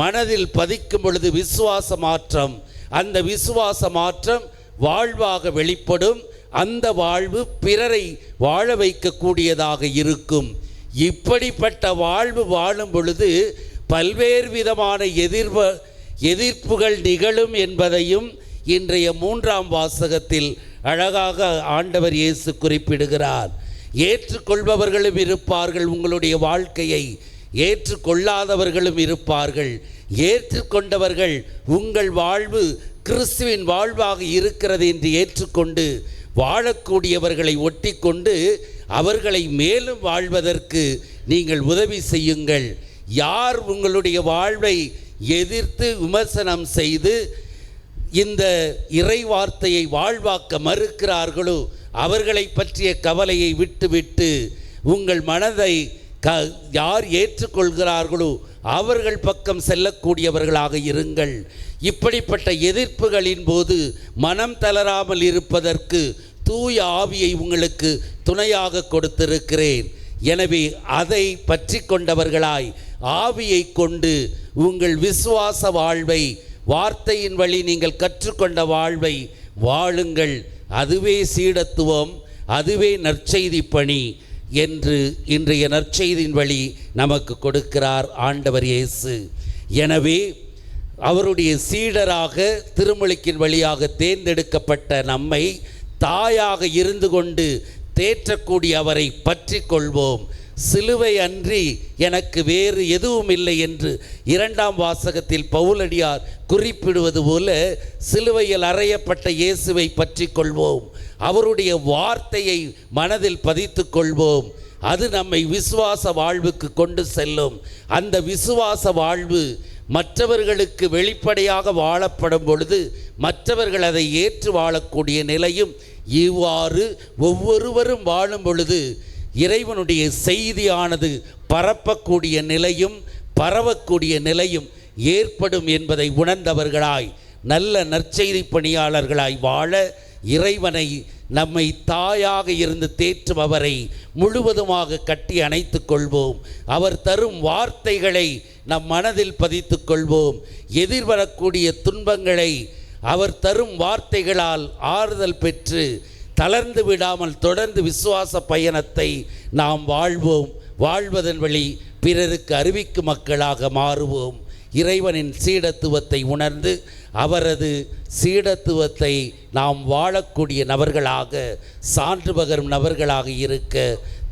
S2: மனதில் பதிக்கும் பொழுது விசுவாச மாற்றம், அந்த விசுவாச மாற்றம் வாழ்வாக வெளிப்படும். அந்த வாழ்வு பிறரை வாழ வைக்கக்கூடியதாக இருக்கும். இப்படிப்பட்ட வாழ்வு வாழும் பொழுது பல்வேறு விதமான எதிர்ப்புகள் நிகழும் என்பதையும் இன்றைய 3ஆம் வாசகத்தில் அழகாக ஆண்டவர் இயேசு குறிப்பிடுகிறார். ஏற்றுக்கொள்பவர்களும் இருப்பார்கள், உங்களுடைய வாழ்க்கையை ஏற்றுக்கொள்ளாதவர்களும் இருப்பார்கள். ஏற்றுக்கொண்டவர்கள் உங்கள் வாழ்வு கிறிஸ்துவின் வாழ்வாக இருக்கிறது என்று ஏற்றுக்கொண்டு வாழக்கூடியவர்களை ஒட்டி கொண்டு அவர்களை மேலும் வாழ்வதற்கு நீங்கள் உதவி செய்யுங்கள். யார் உங்களுடைய வாழ்வை எதிர்த்து விமர்சனம் செய்து இந்த இறை வார்த்தையை வாழ்வாக்க மறுக்கிறார்களோ அவர்களை பற்றிய கவலையை விட்டுவிட்டு உங்கள் மனதை யார் ஏற்றுக்கொள்கிறார்களோ அவர்கள் பக்கம் செல்லக்கூடியவர்களாக இருங்கள். இப்படிப்பட்ட எதிர்ப்புகளின் போது மனம் தளராமல் இருப்பதற்கு தூய ஆவியை உங்களுக்கு துணையாக கொடுத்திருக்கிறேன். எனவே அதை பற்றி கொண்டவர்களாய் ஆவியை கொண்டு உங்கள் விசுவாச வாழ்வை, வார்த்தையின் வழி நீங்கள் கற்றுக்கொண்ட வாழ்வை வாழுங்கள். அதுவே சீடத்துவம், அதுவே நற்செய்தி பணி என்று இன்றைய நற்செய்தியின் வழி நமக்கு கொடுக்கிறார் ஆண்டவர் இயேசு. எனவே அவருடைய சீடராக திருமுழுக்கின் வழியாக தேர்ந்தெடுக்கப்பட்ட நம்மை தாயாக இருந்து கொண்டு தேற்றக்கூடிய அவரை பற்றி கொள்வோம். சிலுவை அன்றி எனக்கு வேறு எதுவும் இல்லை என்று 2ஆம் வாசகத்தில் பவுலடியார் குறிப்பிடுவது போல சிலுவையில் அறையப்பட்ட இயேசுவை பற்றி கொள்வோம். அவருடைய வார்த்தையை மனதில் பதித்து கொள்வோம். அது நம்மை விசுவாச வாழ்வுக்கு கொண்டு செல்லும். அந்த விசுவாச வாழ்வு மற்றவர்களுக்கு வெளிப்படையாக வாழப்படும் பொழுது மற்றவர்கள் அதை ஏற்று வாழக்கூடிய நிலையும், இவ்வாறு ஒவ்வொருவரும் வாழும் பொழுது இறைவனுடைய செய்தியானது பரப்பக்கூடிய நிலையும் பரவக்கூடிய நிலையும் ஏற்படும் என்பதை உணர்ந்தவர்களாய் நல்ல நற்செய்தி பணியாளர்களாய் வாழ இறைவனை, நம்மை தாயாக இருந்து தேற்றும் அவரை முழுவதுமாக கட்டி அணைத்து கொள்வோம். அவர் தரும் வார்த்தைகளை நம் மனதில் பதித்து கொள்வோம். எதிர்வரக்கூடிய துன்பங்களை அவர் தரும் வார்த்தைகளால் ஆறுதல் பெற்று தளர்ந்து விடாமல் தொடர்ந்து விசுவாச பயணத்தை நாம் வாழ்வோம். வாழ்வதன் வழி பிறருக்கு அறிவிக்கும் மக்களாக மாறுவோம். இறைவனின் சீடத்துவத்தை உணர்ந்து அவரது சீடத்துவத்தை நாம் வாழக்கூடிய நபர்களாக, சான்று பகரும் நபர்களாக இருக்க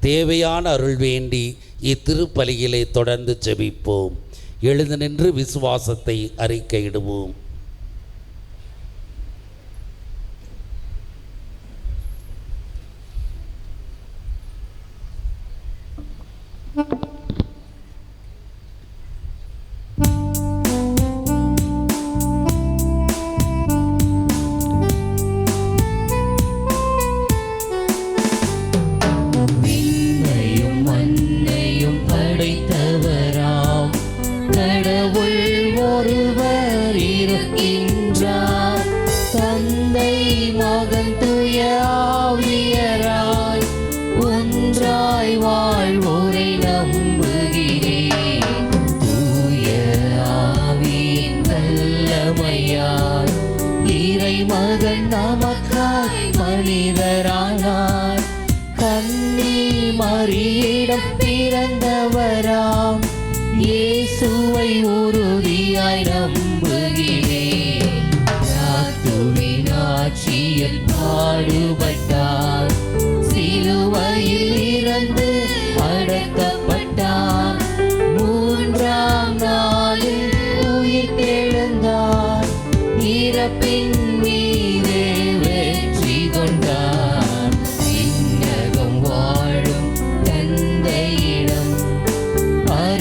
S2: தேவையான அருள் வேண்டி இத்திருப்பலியிலே தொடர்ந்து ஜெபிப்போம். எழுந்து நின்று விசுவாசத்தை அறிக்கையிடுவோம்.
S3: விண்ணையும் மண்ணையும் படைத்தவராம் கடவுள் ஒருவர் இருக்கின்றார். தந்தை, மகன், தூய ஆவியராய் ஒன்றாய் வாழ்வோரை நம்புகிறேன். தூய ஆவியின் வல்லமையால் இறை மகன் நமக்காய் மனிதரானார். கன்னி மரியிடம் பிறந்தவராம் இயேசுவை உறுதியாய் நம்புகிறேன். கிறிஸ்துவின் ஆட்சியில் பாடுபட்டார், சிலுவையில் இறந்து அடக்கப்பட்டார், 3ஆம்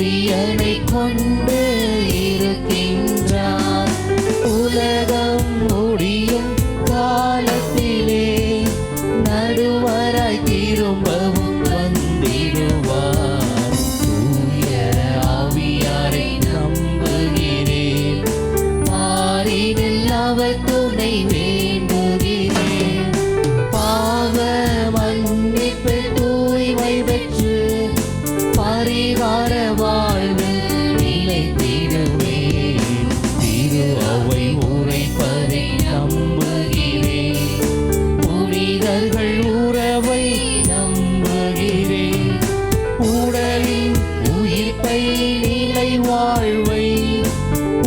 S3: சூரியனை கொண்டு இருக்கின்றார். உலகம் முடியும் காலத்திலே நடுவராய் திரும்பவும் வந்திடுவார். தூய ஆவியாரை நம்புகிறேன், மாறினில் அவர் துணை வேண்டுகிறேன். பாவ மன்னிப்பு தூய்மை பெற்று பரிகார வாழ்வில் நிலைத்திடுவேன். திரு அவை உரைப்பதை நம்புகிறேன், புனிதர்கள் உறவை நம்புகிறேன். உடலின் உயிர்ப்பை நிலை வாழ்வை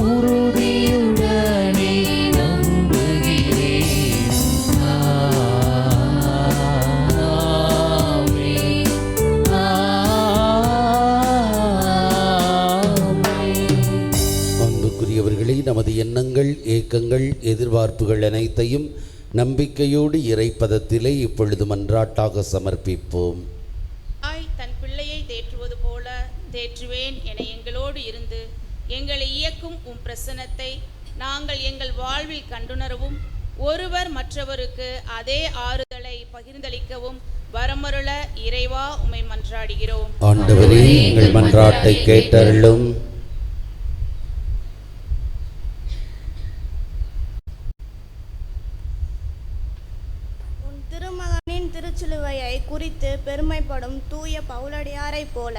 S3: உறுதியுடனே நம்புகிறேன். ஆமென். ஆமென்.
S2: அன்புக்குரியவர்களே, நமது எண்ணங்கள், ஏக்கங்கள், எதிர்பார்ப்புகள் அனைத்தையும் நம்பிக்கையோடு இறைப்பதத்திலே இப்பொழுது மன்றாட்டாக சமர்ப்பிப்போம்.
S5: தன் பிள்ளையை தேற்றுவது போல தேற்றுவேன் என எங்களோடு இருந்து எங்களை இயக்கும் உம் பிரசன்னத்தை நாங்கள் எங்கள் வாழ்வில் கண்டுணரவும் ஒருவர் மற்றவருக்கு அதே ஆறுதலை பகிர்ந்தளிக்கவும் வரமருள இறைவா உம்மை மன்றாடுகிறோம்.
S2: ஆண்டவரே, எங்கள் மன்றாட்டை கேட்டருளும்.
S9: உன் திருமகனின் திருச்சிலுவையை குறித்து பெருமைப்படும் தூய பவுலடியாரைப் போல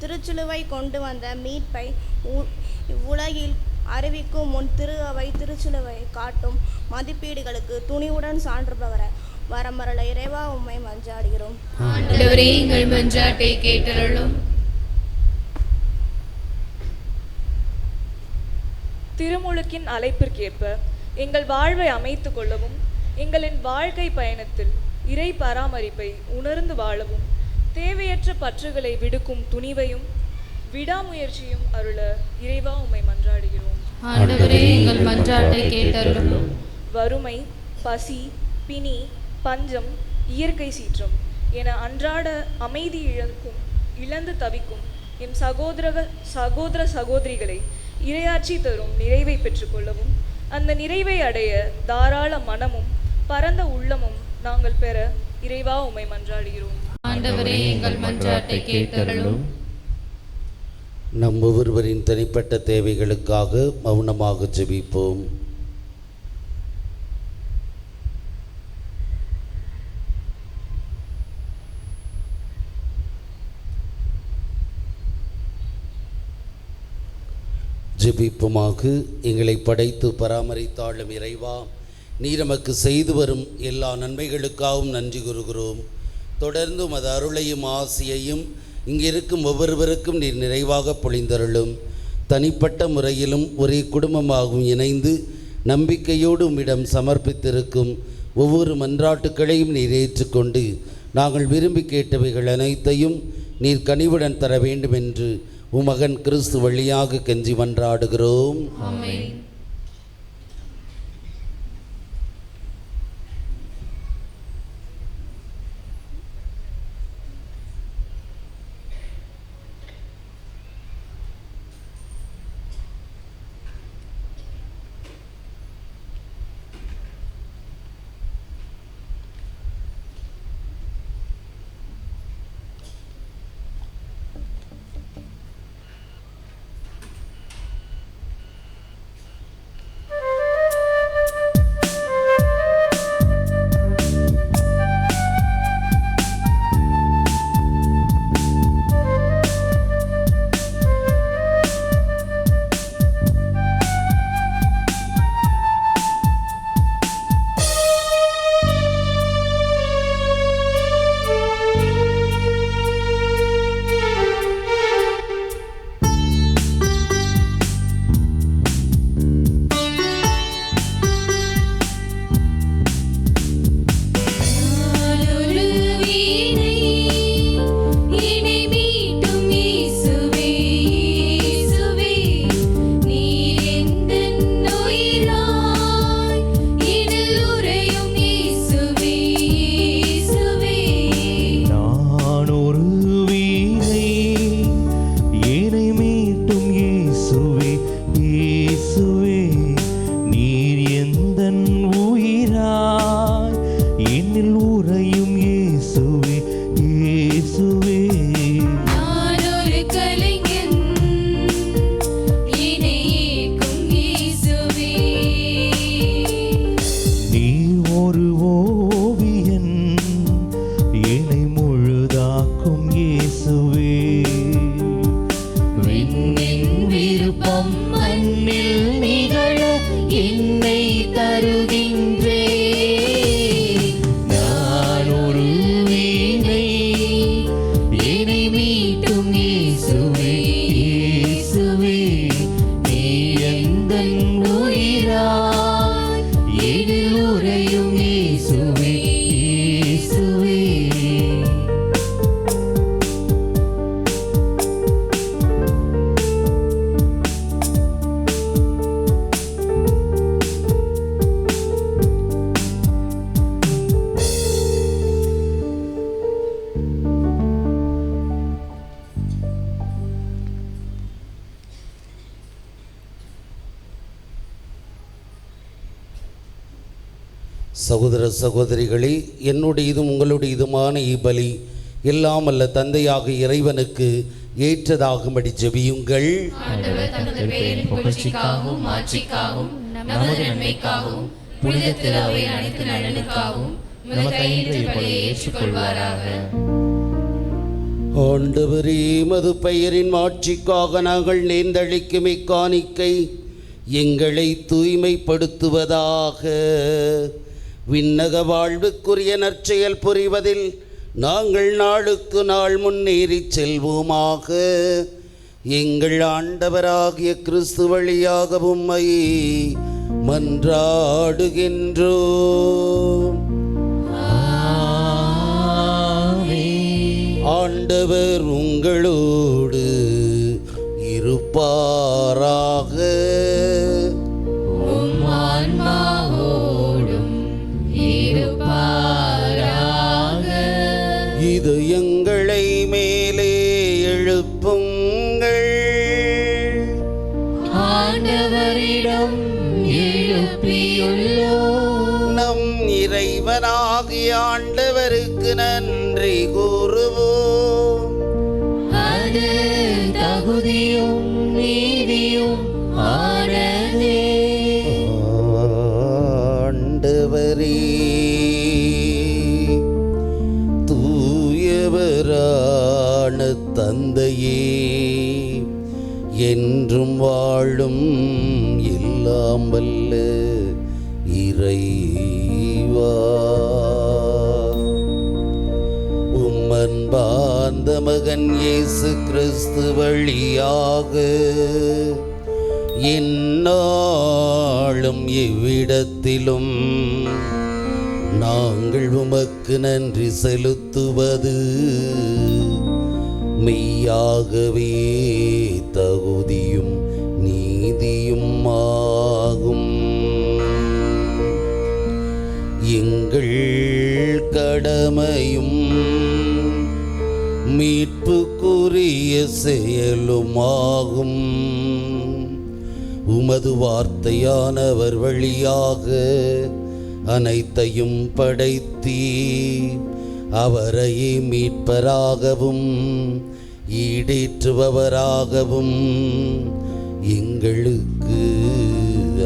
S9: திருச்சிலுவை கொண்டு வந்த மீட்பை இவ்வுலகில் அறிவிக்கும் உன் திரு அவை திருச்சிலுவை காட்டும் மதிப்பீடுகளுக்கு துணிவுடன் சான்று பகர வரமருள இறைவா உம்மை மன்றாடுகிறோம்.
S10: ஆண்டவரே, எங்கள் மன்றாட்டை கேட்டருளும்.
S11: திருமுழுக்கின் அழைப்பிற்கேற்ப எங்கள் வாழ்வை அமைத்துக் கொள்ளவும், எங்களின் வாழ்க்கை பயணத்தில் இறை பராமரிப்பை உணர்ந்து வாழவும், தேவையற்ற பற்றுகளை விடுக்கும் துணிவையும் விடாமுயற்சியும் அருள இறைவா உம்மை மன்றாடுகிறோம்.
S10: ஆண்டவரே, எங்கள் மன்றாட்டை கேட்டருளும்.
S11: வறுமை, பசி, பிணி, பஞ்சம், இயற்கை சீற்றம் என அன்றாட அமைதி இழந்து தவிக்கும் எம் சகோதர சகோதரிகளை இறையாட்சி தரும் நிறைவை பெற்றுக்கொள்ளவும், அந்த நிறைவை அடைய தாராள மனமும் பரந்த உள்ளமும் நாங்கள் பெற இறைவா உம்மை மன்றாடுகிறோம்.
S10: ஆண்டவரே, எங்கள் மன்றாட்டை கேட்டருளும்.
S2: நம் ஒவ்வொருவரின் தனிப்பட்ட தேவைகளுக்காக மௌனமாக ஜெபிப்போம். ஜெபிப்புமாக. எங்களை படைத்து பராமரித்தாளும் இறைவா, நீர் நமக்கு செய்து வரும் எல்லா நன்மைகளுக்காகவும் நன்றி கூறுகிறோம். தொடர்ந்து உமது அருளையும் ஆசியையும் இங்கிருக்கும் ஒவ்வொருவருக்கும் நீர் நிறைவாக பொழிந்தருளும். தனிப்பட்ட முறையிலும் ஒரே குடும்பமாகவும் இணைந்து நம்பிக்கையோடு உம்மிடம் சமர்ப்பித்திருக்கும் ஒவ்வொரு மன்றாட்டுக்களையும் நீர் ஏற்றுக்கொண்டு நாங்கள் விரும்பி கேட்டவைகள் அனைத்தையும் நீர் கனிவுடன் தர வேண்டும் என்று உமகன் கிறிஸ்து வழியாக கெஞ்சி மன்றாடுகிறோம்.
S10: ஆமென். கலைஞன் என்னை ஏற்கும் இயேசுவே.
S6: நீ ஒரு ஓவியன் என்னை முழுதாக்கும் இயேசுவே.
S3: விண்ணின் விருப்பம் மண்ணில் நிகழ என்னை தருகின்றே. நான் ஒரு வீணை என்னை மீட்டும் இயேசுவே. இயேசுவே நீ எந்தன் உயிராய் எதில் உறையும் இயேசுவே. இயேசுவே
S2: சகோதர சகோதரிகளே, என்னுடையதும் உங்களுடையதுமான இப்பலி எல்லாம் அல்ல தந்தையாக இறைவனுக்கு ஏற்றதாகும்படி ஜெபியுங்கள்.
S10: ஆண்டவர் தமது பெயரின் புகழ்ச்சிக்காகவும் மாட்சிக்காகவும் நமது நன்மைக்காகவும் புனித திருவை அனைத்து நலனுக்காகவும் உமது கையின்றி பலியை ஏற்றுக்கொள்வாராக.
S2: ஆண்டவரே, மது பெயரின் மாட்சிக்காக நாங்கள் நேர்ந்தளிக்கும் இக்காணிக்கை எங்களை தூய்மைப்படுத்துவதாக. விண்ணக வாழ்வுக்குரிய நற்செயல் புரிவதில் நாங்கள் நாளுக்கு நாள் முன்னேறி செல்வோமாக. எங்கள் ஆண்டவராகிய கிறிஸ்து வழியாக உம்மை மன்றாடுகின்றோம். ஆண்டவர் உங்களோடு இருப்பாராக.
S3: உம் ஆன்மாவோடும் இருப்பாராக.
S2: இது எங்களை மேலே எழுப்புங்கள்.
S3: ஆண்டவரிடம் எழுப்பியுள்ளோம்.
S2: நம் இறைவனாகிய ஆண்டவருக்கு நன்றி கூறுவோம்.
S3: அது தகுதியும் நீதியும் ஆனதே.
S2: ஆண்டவரே, தூயவரான தந்தையே, என்றும் வாழும் எல்லாம் வல்ல இறைவா, உம்மன்பார்ந்த மகன் இயேசு கிறிஸ்து வழியாக எந்நாளும் எவ்விடத்திலும் நாங்கள் உமக்கு நன்றி செலுத்துவது மெய்யாகவே தகுதியும் நீதியும் ஆகும். எங்கள் கடமையும் மீட்புக்குரிய செயலுமாகும். உமது வார்த்தையானவர் வழியாக அனைத்தையும் படைத்தீ அவரையே மீட்பராகவும் ஈடேற்றுபவராகவும் எங்களுக்கு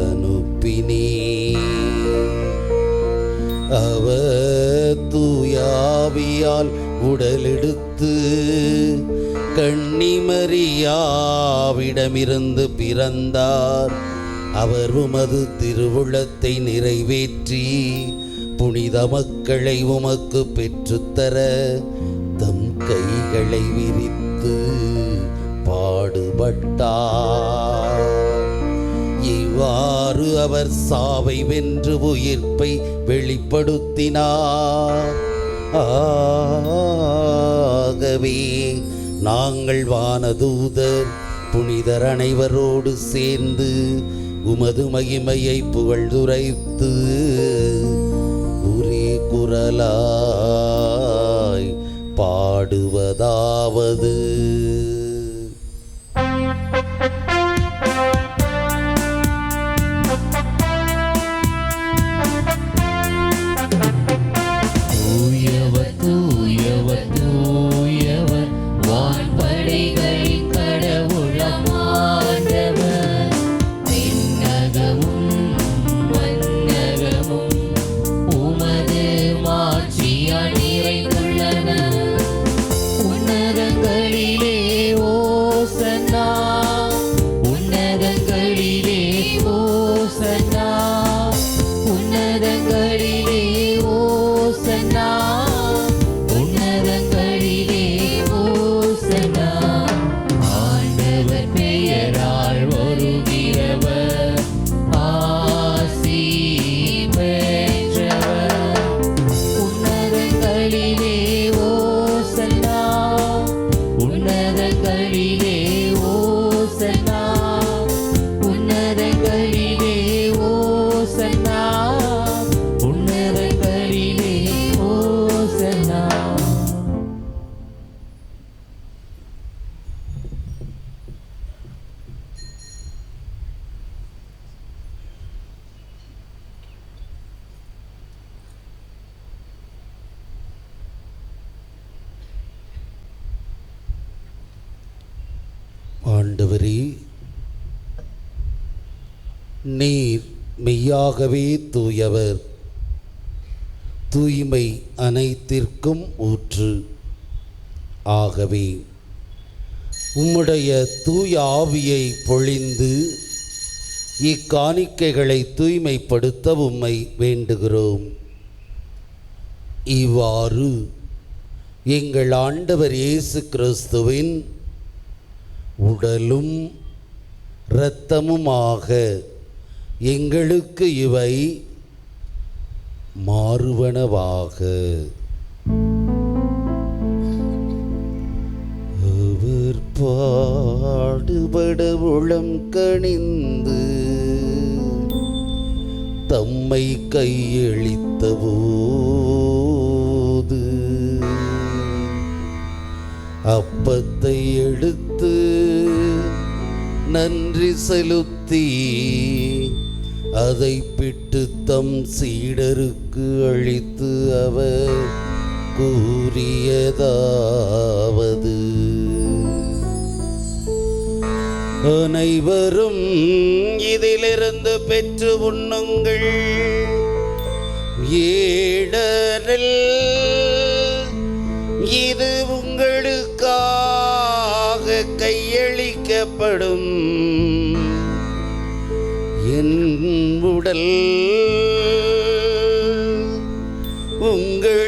S2: அனுப்பினீ. அவர் தூயாவியால் உடலெடுத்து கன்னிமரியாவிடமிருந்து பிறந்தார். அவர் உமது திருவுளத்தை நிறைவேற்றி புனித மக்களை உமக்கு பெற்றுத்தர தம் கைகளை விரித்து பாடுபட்டார். இவ்வாறு அவர் சாவை வென்று உயிர்ப்பை வெளிப்படுத்தினார். ஆகவே நாங்கள் வானதூதர் புனிதர் அனைவரோடு சேர்ந்து உமது மகிமையை புகழ்ந்துரைத்து ஒரே குரலாய் பாடுவதாவது:
S3: தூயவர் தூயவர் தூயவர் வான்படைகளின் ஓசன்னா உன்னதங்களிலே ஓசன்னா உன்னதங்களிலே ஓசன்னா உன்னதங்களிலே ஓசன்னா ஆண்டவர் பெயரால் வருகிறவர் ஆசி பெற்றவர் உன்னதங்களிலே ஓசன்னா உன்னதங்களிலே ஓசன்னா உன்னதங்களிலே ஓசன்னா உன்னதங்களிலே ஓசன்னா.
S2: ஆண்டவரே, நீர் மெய்யாகவே தூயவர், தூய்மை அனைத்திற்கும் ஊற்று. ஆகவே உம்முடைய தூய ஆவியை பொழிந்து இக்காணிக்கைகளை தூய்மைப்படுத்த உம்மை வேண்டுகிறோம். இவ்வாறு எங்கள் ஆண்டவர் இயேசு கிறிஸ்துவின் உடலும் இரத்தமுமாக எங்களுக்கு இவை மாறுவனவாக. அவர் பாடுபட உளம் கனிந்து தம்மை கையளித்த போது அப்பத்தை எடுத்து நன்றி செலுத்தி அதை பிட்டு தம் சீடருக்கு அளித்து அவர் கூறியதாவது: அனைவரும் இதிலிருந்து பெற்று உண்ணுங்கள். ஏனெனில் இது உங்களுக்காக கையளிக்கப்படும் என் உடல், உங்களுக்காக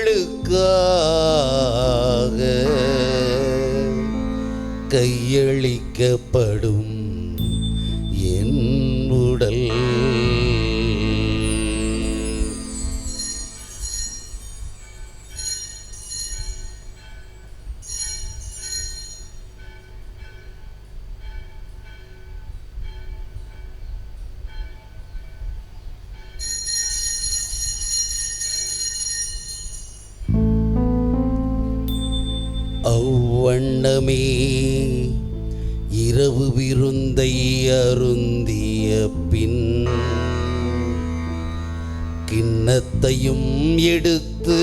S2: கையளிக்கப்படும் என் உடல். அவ்வண்ணமே இரவு விருந்தை அருந்திய பின் கிண்ணத்தையும் எடுத்து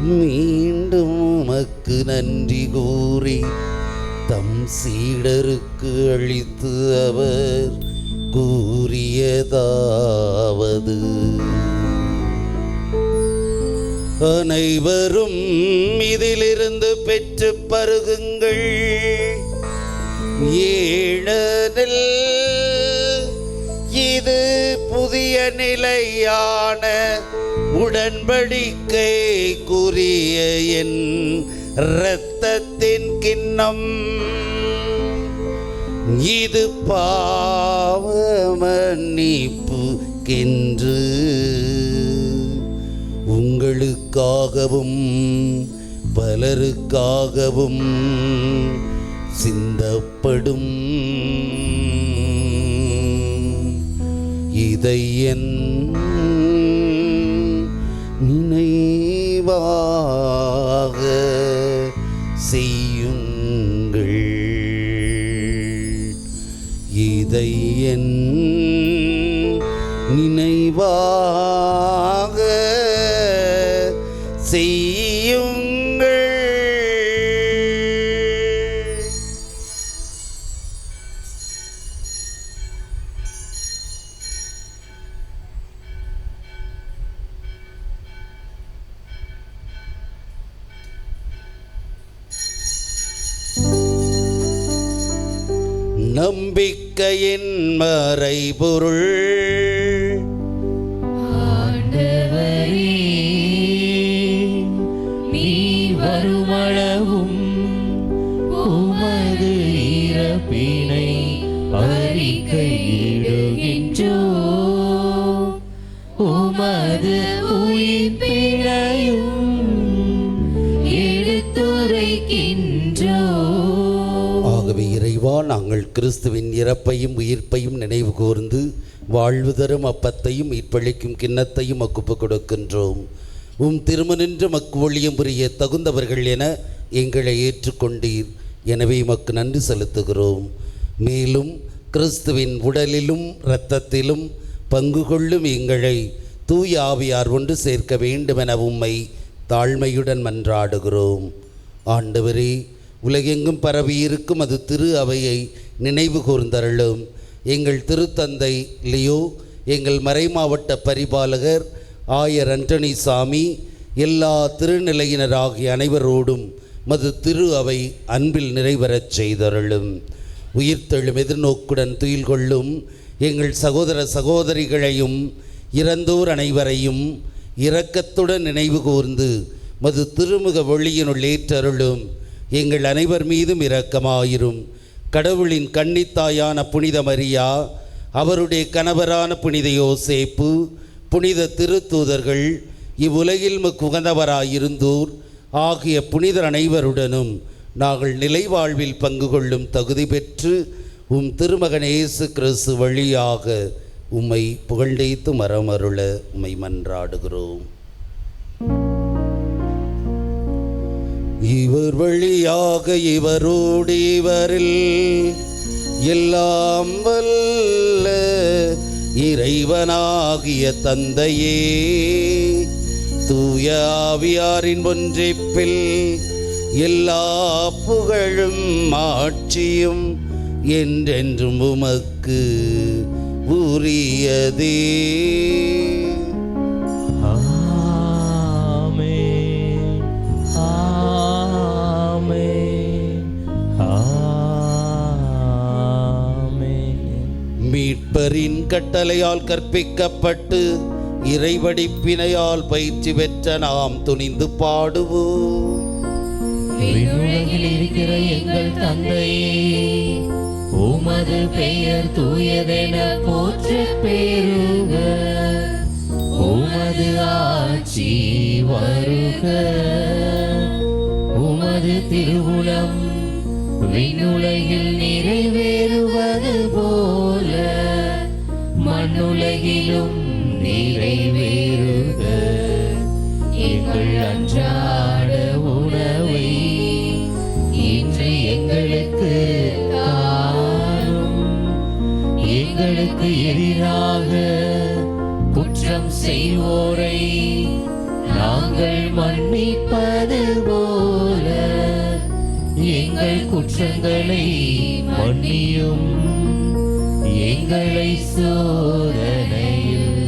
S2: மீண்டும் உமக்கு நன்றி கூறி தம் சீடருக்கு அளித்து அவர் கூறியதாவது: அனைவரும் இதிலிருந்து பெற்று பருகுங்கள். ஏனெனில் இது புதிய நிலையான உடன்படிக்கைக்குரிய என் இரத்தத்தின் கிண்ணம். இது பாவ மன்னிப்புக்கென்று உங்களுக்காகவும் பலருக்காகவும் சிந்தப்படும். இதை என் நினைவாக செய்யுங்கள். இதை என் நினைவாக செய்யுங்கள். நம்பிக்கையின் மறைபொருள்.
S3: ஆண்டவரே, நீ வருமளவும் உமது இறப்பினை அறிக்கையிடுகின்றோ, உமது உயிர்ப்பினையும் எடுத்துரைக்கின்றோ.
S2: ஆகவே இறைவா, நாங்கள் கிறிஸ்துவின் இறப்பையும் உயிர்ப்பையும் நினைவு கூர்ந்து வாழ்வு தரும் அப்பத்தையும் மீட்பளிக்கும் கிண்ணத்தையும் மக்குப்பு கொடுக்கின்றோம். உம் திருமணின்று மக்கு ஒளியம் புரிய தகுந்தவர்கள் என எங்களை ஏற்றுக்கொண்டீர். எனவே மக்கு நன்றி செலுத்துகிறோம். மேலும் கிறிஸ்துவின் உடலிலும் இரத்தத்திலும் பங்கு கொள்ளும் எங்களை தூய ஆவியார் ஒன்று சேர்க்க வேண்டுமென உம்மை தாழ்மையுடன் மன்றாடுகிறோம். ஆண்டவரே, உலகெங்கும் பரவியிருக்கும் அது திரு அவையை நினைவு கூர்ந்தருளும். எங்கள் திருத்தந்தை லியோ, எங்கள் மறைமாவட்ட பரிபாலகர் ஆயர் அண்டனி சாமி, எல்லா திருநிலையினராகிய அனைவரோடும் மது திரு அவை அன்பில் நிறைவரச் செய்தருளும். உயிர்த்தெழும் எதிர்நோக்குடன் துயில் கொள்ளும் எங்கள் சகோதர சகோதரிகளையும் இறந்தோர் அனைவரையும் இரக்கத்துடன் நினைவு கூர்ந்து மது திருமுக ஒளியினுள் ஏற்றருளும். எங்கள் அனைவர் மீதும் இரக்கமாயிரும். கடவுளின் கன்னித்தாயான புனித மரியா, அவருடைய கணவரான புனித யோசேப்பு, புனித திருத்தூதர்கள், இவ்வுலகில் உகந்தவராயிருந்தோர் ஆகிய புனிதர் அனைவருடனும் நாங்கள் நிலைவாழ்வில் பங்கு கொள்ளும் தகுதி பெற்று உம் திருமகன் இயேசு கிறிஸ்து வழியாக உம்மை புகழ்ந்தேத்து மரமருள உம்மை மன்றாடுகிறோம். இவர் வழியாக இவரோடு இவரில் எல்லாம் வல்ல இறைவனாகிய தந்தையே, தூய ஆவியாரின் ஒன்றிப்பில் எல்லா புகழும் ஆட்சியும் என்றென்றும் உமக்கு உரியதே.
S6: ஆமென், ஆமென், ஆமென்.
S2: மீட்பரின் கட்டளையால் கற்பிக்கப்பட்டு இறைவடிப்பினையால் பயிற்சி பெற்ற நாம் துணிந்து பாடுவோம்.
S3: விண்ணுலகில் இருக்கிற எங்கள் தந்தையே, உமது பெயர் தூயதென போற்றப் பெறுக. உமது ஆட்சி வருக. உமது திருவுளம் விண்ணுலகில் நிறைவேறுவது போல மண்ணுலகிலும் நிறைவேறுக. எங்கள் அன்றாட உணவை இன்று எங்களுக்கு தாரும். எங்களுக்கு எதிராக குற்றம் செய்வோரை நாங்கள் மன்னிப்பது போல எங்கள் குற்றங்களை மன்னியும். எங்களை சோதனையில்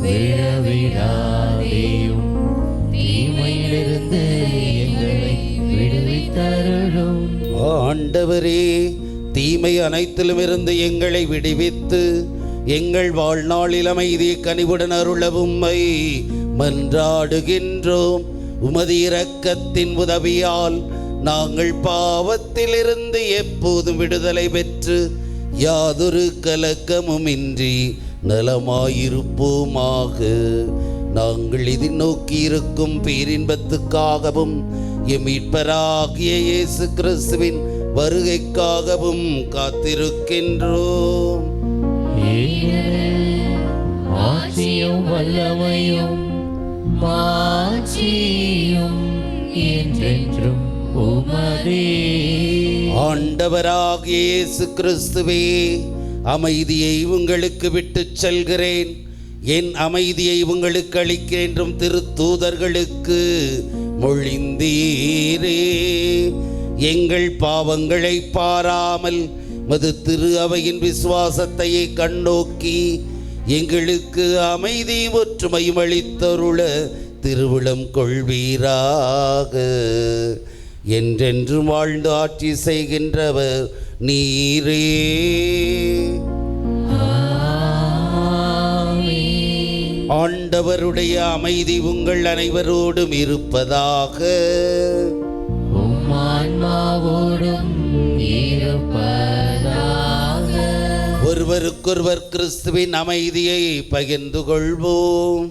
S3: விழவிடாதேயும், தீமையிலிருந்து எங்களை விடுவித்தருளும்.
S2: ஆண்டவரே, தீமை அனைத்திலும் இருந்து எங்களை விடுவித்து எங்கள் வாழ்நாளில் அமைதி கனிவுடன் அருள உம்மை மன்றாடுகின்றோம். உமது இரக்கத்தின் உதவியால் நாங்கள் பாவத்திலிருந்து எப்போதும் விடுதலை பெற்று யாதொரு கலக்கமுமின்றி நலமாயிருப்போமாக. நாங்கள் இதில் நோக்கியிருக்கும் பேரின்பத்துக்காகவும் எம் மீட்பராகிய இயேசு கிறிஸ்துவின் வருகைக்காகவும் காத்திருக்கின்றோம்.
S3: ஆட்சியும் வல்லமையும் மாட்சியும் என்றென்றும் உமதே.
S2: ஆண்டவராகிய இயேசு கிறிஸ்துவே, அமைதியை உங்களுக்கு விட்டுச் செல்கிறேன், என் அமைதியை உங்களுக்கு அளிக்கிறேன் என்றும் திருத்தூதர்களுக்கு மொழிந்தீரே. எங்கள் பாவங்களை பாராமல் மது திரு அவையின் விசுவாசத்தையே கண்ணோக்கி எங்களுக்கு அமைதி ஒற்றுமையும் அளித்தருள திருவுளம் கொள்வீராக. என்றென்றும் வாழ்ந்து ஆட்சி செய்கின்றவர் நீரே. ஆண்டவருடைய அமைதி உங்கள் அனைவரோடும் இருப்பதாக.
S3: உம் ஆன்மாவோடும் இருப்பதாக.
S2: ஒருவருக்கொருவர் கிறிஸ்துவின் அமைதியை பகிர்ந்து கொள்வோம்.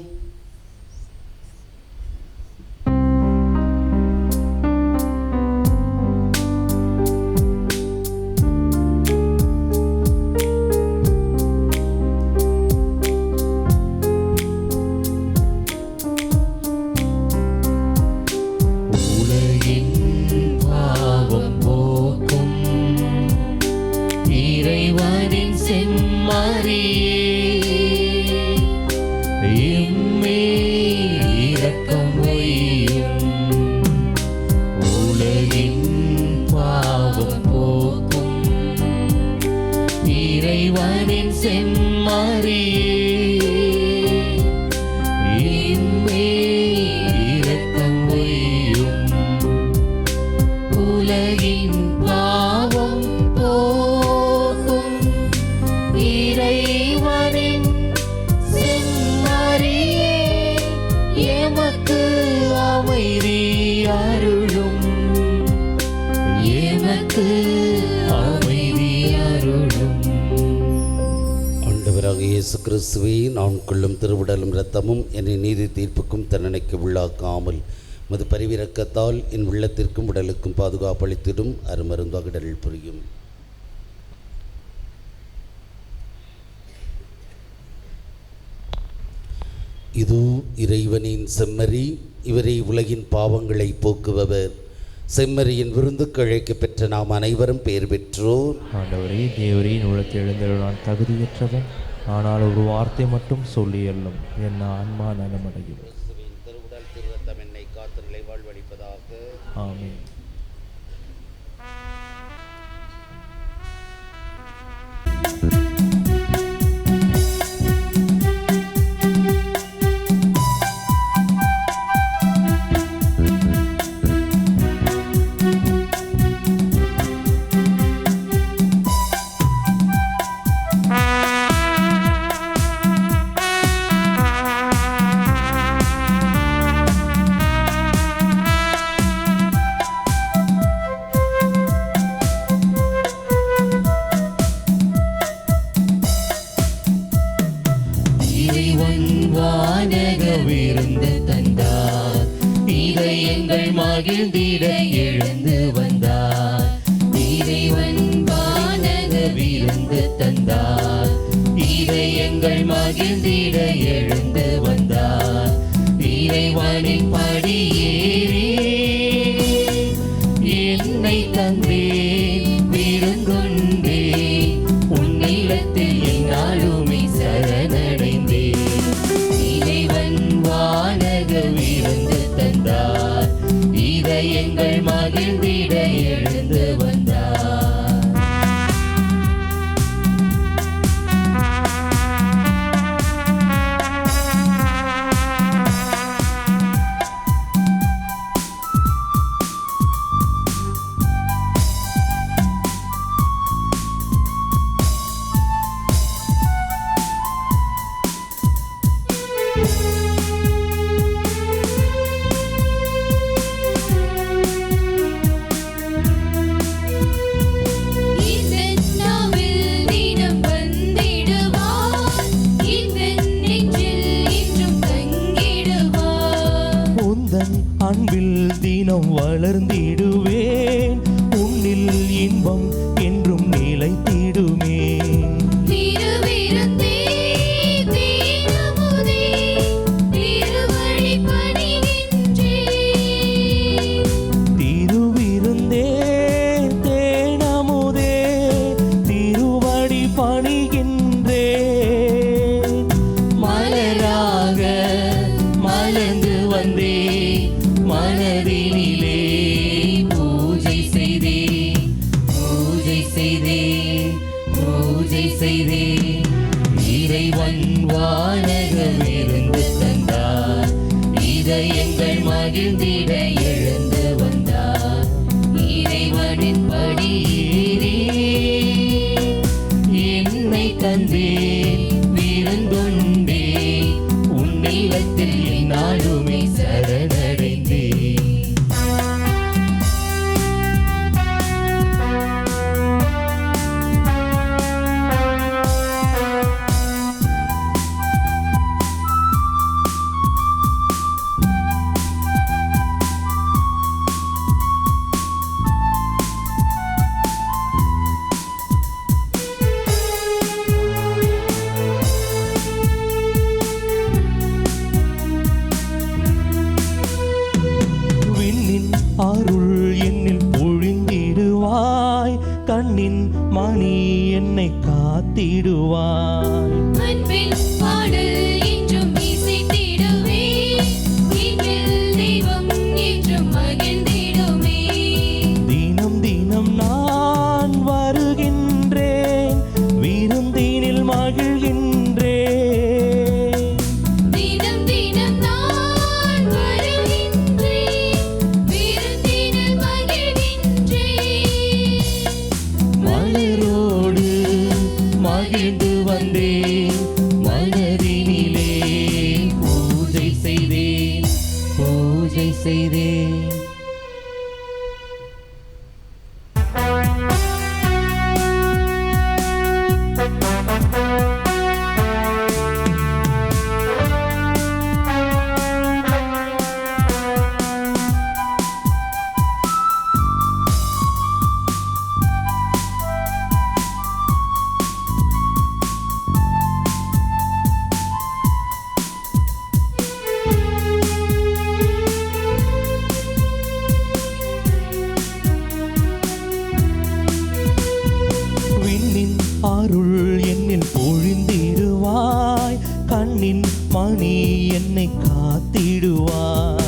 S2: இயேசு கிறிஸ்துவே, நான் கொள்ளும் திருவுடலும் இரத்தமும் என்னை நீதி தீர்ப்புக்கும் தண்டனைக்கு உள்ளாக்காமல் மது பரிவிரக்கத்தால் என் உள்ளத்திற்கும் உடலுக்கும் பாதுகாப்பளித்திடும் அருமருந்தாக அருள் புரியும். இது இறைவனின் செம்மறி, இவரை உலகின் பாவங்களை போக்குபவர். செம்மறியின் விருந்துக்கு அழைக்க பெற்ற நாம் அனைவரும் பெயர் பெற்றோர்.
S6: ஆண்டவரே, தேவரே, உள்ளத்தில் எழுந்தருள் நான் தகுதியற்றவன், ஆனால் ஒரு வார்த்தை மட்டும் சொல்லி அள்ளும் என் ஆன்மா நலமடையும்.
S2: திருவுடல் திருரத்தம் என்னை காத்து நிலை வாழ்வளிப்பதாக.
S6: ஆமென்.
S3: மகிழ்ந்திட எழுந்து வந்தார். இறைவன் வானக விருந்து தந்தார். இதயங்கள் மகிழ்ந்திட எழுந்து வந்தார். இறைவனின் படியேறி என்னை தந்தேன் விருங்கொண்டேன். உன்னிடத்தில் என்னாலுமே சரணடைந்தேன். இறைவன் வானக விருந்து தந்தார். இதயங்கள் மகிழ்ந்திட எழுந்து வந்தார்.
S6: அன்பில் தினம் வளர்ந்திடுவேன். உன்னில் இன்பம் என்றும் நிலைத்திடுமே. திருவிருந்தே தேனமுதே திருவடி பணிகின்றே.
S3: மலராக மலர்ந்து வந்தே மனதினிலே பூஜை செய்தே பூஜை செய்தே பூஜை செய்தே. இறைவன் வானக விருந்து தந்தார். இதயங்கள் மகிழ்ந்திட எழுந்து வந்தார். மகிழ்ந்தேன் விருந்துண்டேன் உன் இல்லத்தில் என்னாலுமே சரணடைந்தேன். விண்ணின் அருள் என்னில் பொழிந்திடுவாய் கண்ணின் மணி என்னை காத்திடுவாய்.
S10: அன்பின் பாடல் என்றும் இசைத்திடுவே எங்கள் தெய்வம் என்றும் மகிழ்ந்திடுமே.
S3: தினம் தினம் நான் வருகின்றேன் விருந்தினில் மகிழ்கின்றேன்.
S10: தினம் தினம் நான் வருகின்றேன் விருந்தினில் மகிழ்கின்றேன்.
S3: மலரோடு மகிழ்ந்து வந்தேன் மலரினிலே பூஜை செய்தேன் பூஜை செய்தேன். விண்ணின் அருள் என்னில் பொழிந்திடுவாய் கண்ணின் மணி என்னை காத்திடுவாய்.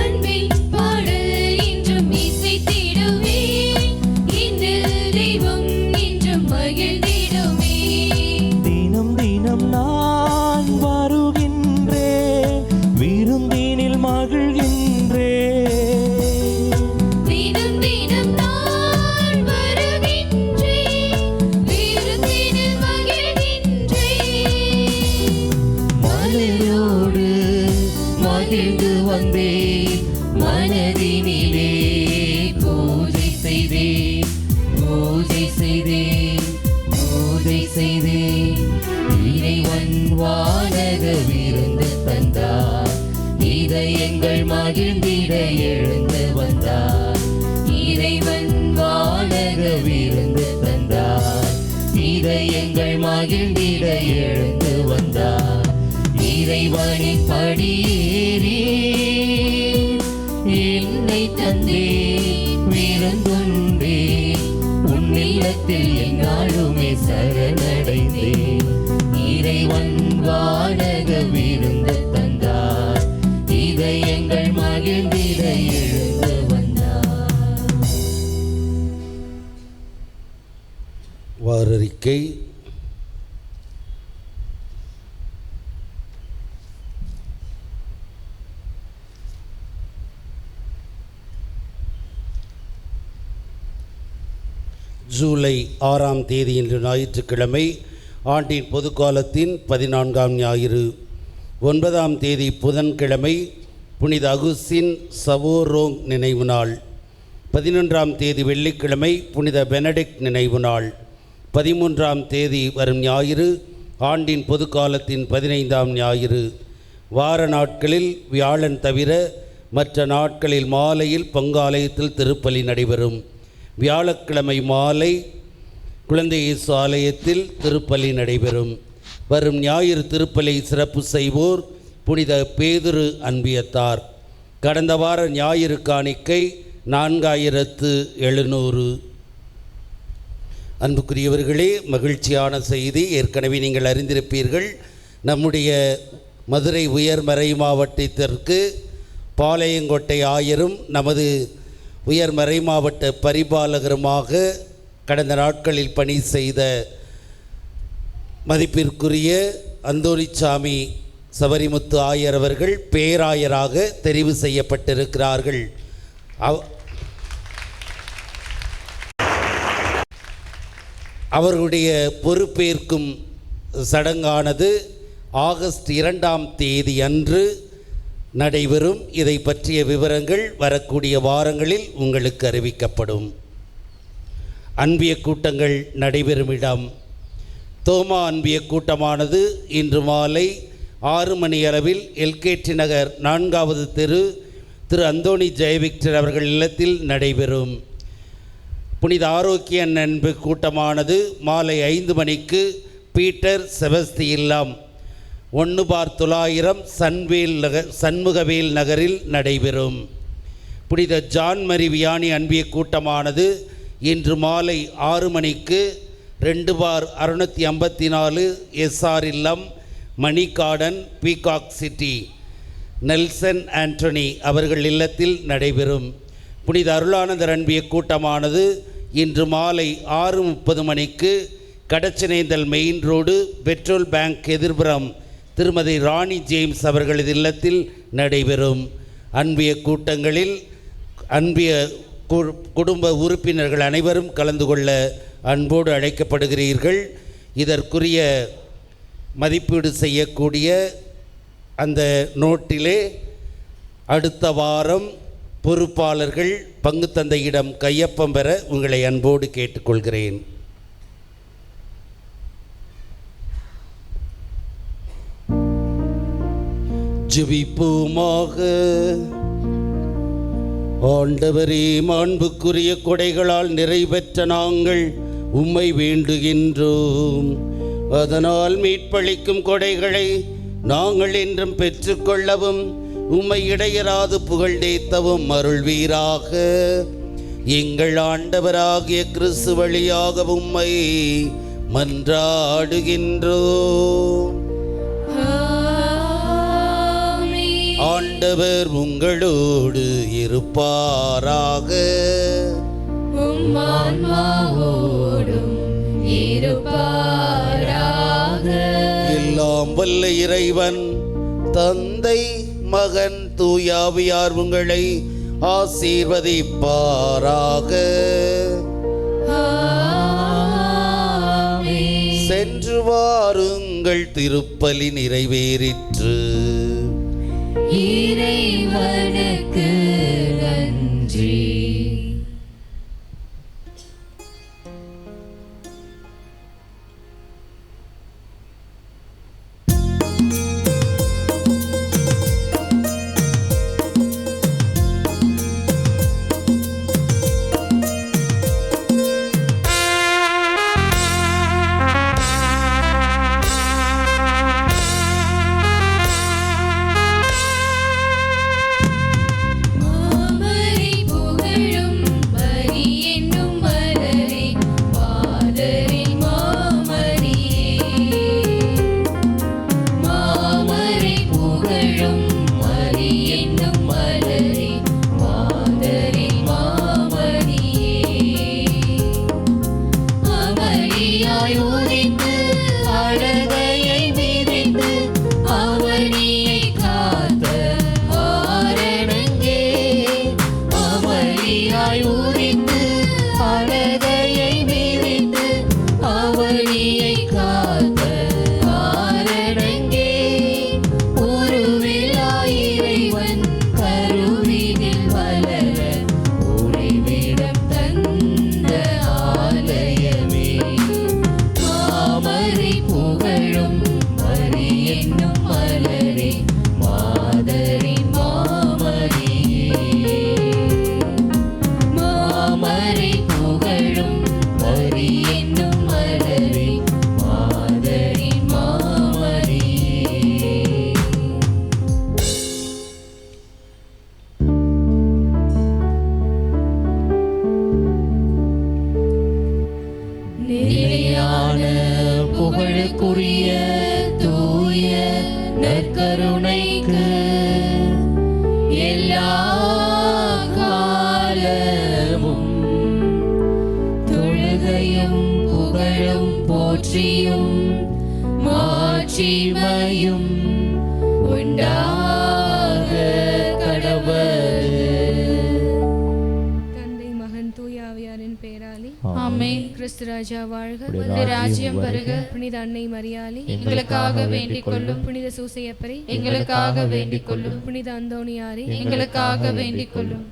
S10: அன்பின் பாடல் என்றும் இசைத்திடுவே எங்கள் தெய்வம் என்றும் மகிழ்ந்திடுமே.
S3: தினம் தினம் நான் வருகின்றேன் விருந்தினில் மகிழ்கின்றேன்.
S10: தினம் தினம் நான் வருகின்றேன் விருந்தினில் மகிழ்கின்றேன்.
S3: மலரோடு மகிழ்ந்து வந்தேன் மனதினிலே பூஜை செய்தேன் பூஜை செய்தேன் பூஜை செய்தேன். இறைவன் வானக விருந்து தந்தார் இதயங்கள் மகிழ்ந்திட எழுந்து வந்தார். இறைவன் வானக விருந்து தந்தார் இதயங்கள் மகிழ்ந்திட எழுந்து வந்தார். இறைவனின் படியேறி என்னை தந்தே விருந்துண்டே உன் இல்லத்தில் என்னாலுமே சரணடைந்தேன். இறைவன் வானக விருந்து தந்தார் இதயங்கள் மகிழ்ந்திட எழுந்து வந்தார்.
S2: வாரறிக்கை. ஜூலை 6ஆம் தேதி இன்று ஞாயிற்றுக்கிழமை ஆண்டின் பொதுக்காலத்தின் 14ஆம் ஞாயிறு. 9ஆம் தேதி புதன்கிழமை புனித அகுஸ்தின் சவோரோங் நினைவு நாள். 11ஆம் தேதி வெள்ளிக்கிழமை புனித பெனடிக்ட் நினைவு நாள். 13ஆம் தேதி வரும் ஞாயிறு ஆண்டின் பொதுக்காலத்தின் 15ஆம் ஞாயிறு. வார நாட்களில் வியாழன் தவிர மற்ற நாட்களில் மாலையில் பங்காலயத்தில் திருப்பலி நடைபெறும். வியாழக்கிழமை மாலை குழந்தை இயேசு ஆலயத்தில் திருப்பலி நடைபெறும். வரும் ஞாயிறு திருப்பலி சிறப்பு செய்வோர் புனித பேதுரு அன்பியத்தார். கடந்த வார ஞாயிறு காணிக்கை 4700. அன்புக்குரியவர்களே, மகிழ்ச்சியான செய்தி ஏற்கனவே நீங்கள் அறிந்திருப்பீர்கள். நம்முடைய மதுரை உயர்மறை மாவட்டத்திற்கு பாளையங்கோட்டை ஆயரும் நமது உயர்மறை மாவட்ட பரிபாலகருமாக கடந்த நாட்களில் பணி செய்த மதிப்பிற்குரிய அந்தோணிச்சாமி சபரிமுத்து ஆயர் அவர்கள் பேராயராக தெரிவு செய்யப்பட்டிருக்கிறார்கள். அவர்களுடைய பொறுப்பேற்கும் சடங்கானது ஆகஸ்ட் 2ஆம் தேதி அன்று நடைபெறும். இதை பற்றிய விவரங்கள் வரக்கூடிய வாரங்களில் உங்களுக்கு அறிவிக்கப்படும். அன்பிய கூட்டங்கள் நடைபெறும் இடம் தோமா அன்பிய கூட்டமானது இன்று மாலை 6 மணி அளவில் எல்கேடி நகர் 4வது தெரு திரு அந்தோணி ஜெயவிக்டர் அவர்கள் இல்லத்தில் நடைபெறும். புனித ஆரோக்கிய அன்பு கூட்டமானது மாலை 5 மணிக்கு பீட்டர் செபஸ்தி இல்லம் 1/900 சண்முகவேல் நகரில் நடைபெறும். புனித ஜான் மரி வியானி அன்பிய கூட்டமானது இன்று மாலை 6 மணிக்கு 2/654 SR இல்லம் மணிகார்டன் பீகாக் சிட்டி நெல்சன் ஆண்டனி அவர்கள் இல்லத்தில் நடைபெறும். புனித அருளானந்தர் அன்பிய கூட்டமானது இன்று மாலை 6:30 மணிக்கு Kadachanendal main road petrol bank எதிர்புறம் திருமதி ராணி ஜேம்ஸ் அவர்களது இல்லத்தில் நடைபெறும். அன்பிய கூட்டங்களில் அன்பிய குடும்ப உறுப்பினர்கள் அனைவரும் கலந்து கொள்ள அன்போடு அழைக்கப்படுகிறீர்கள். இதற்குரிய மதிப்பீடு செய்யக்கூடிய அந்த நோட்டிலே அடுத்த வாரம் பொறுப்பாளர்கள் பங்கு தந்தையிடம் கையொப்பம் பெற உங்களை அன்போடு கேட்டுக்கொள்கிறேன். ஜெபிப்போமாக. ஆண்டவரே, மாண்புக்குரிய கொடைகளால் நிறைவேற்ற நாங்கள் உம்மை வேண்டுகின்றோம். அதனால் மீட்பளிக்கும் கொடைகளை நாங்கள் என்றும் பெற்றுக்கொள்ளவும் உம்மை இடையராது புகழ்ந்தேத்தவும் அருள்வீராக. எங்கள் ஆண்டவராகிய கிறிஸ்து வழியாக உம்மை மன்றாடுகின்றோம். ஆண்டவர் உங்களோடு இருப்பாராக. எல்லாம் வல்ல இறைவன் தந்தை மகன் தூயாவியார் உங்களை ஆசீர்வதிப்பாராக. சென்று வாருங்கள், திருப்பலி நிறைவேறிற்று.
S10: இறைவனுக்கு நன்றி.
S3: புகழுக்குரிய தூய நற்கருணைக்கு எல்லா காலமும் தொழுகையும் புகழும் போற்றியும் மாட்சிமையும் உண்டாக கடவுள்
S12: தந்தை மகன் தூய ஆவியாரின் பெயராலே
S10: ஆமென்.
S12: கிறிஸ்து ராஜா வாழ்க.
S10: உம்முடைய ராஜ்யம் வருக.
S12: புனித அன்னை மரியாளி
S10: எங்களுக்காக வேண்டிக் கொள்ளும்.
S12: புனித சூசையப்பரை
S10: எங்களுக்காக வேண்டிக் கொள்ளும்.
S12: புனித அந்தோணியாரே
S10: எங்களுக்காக வேண்டிக் கொள்ளும்.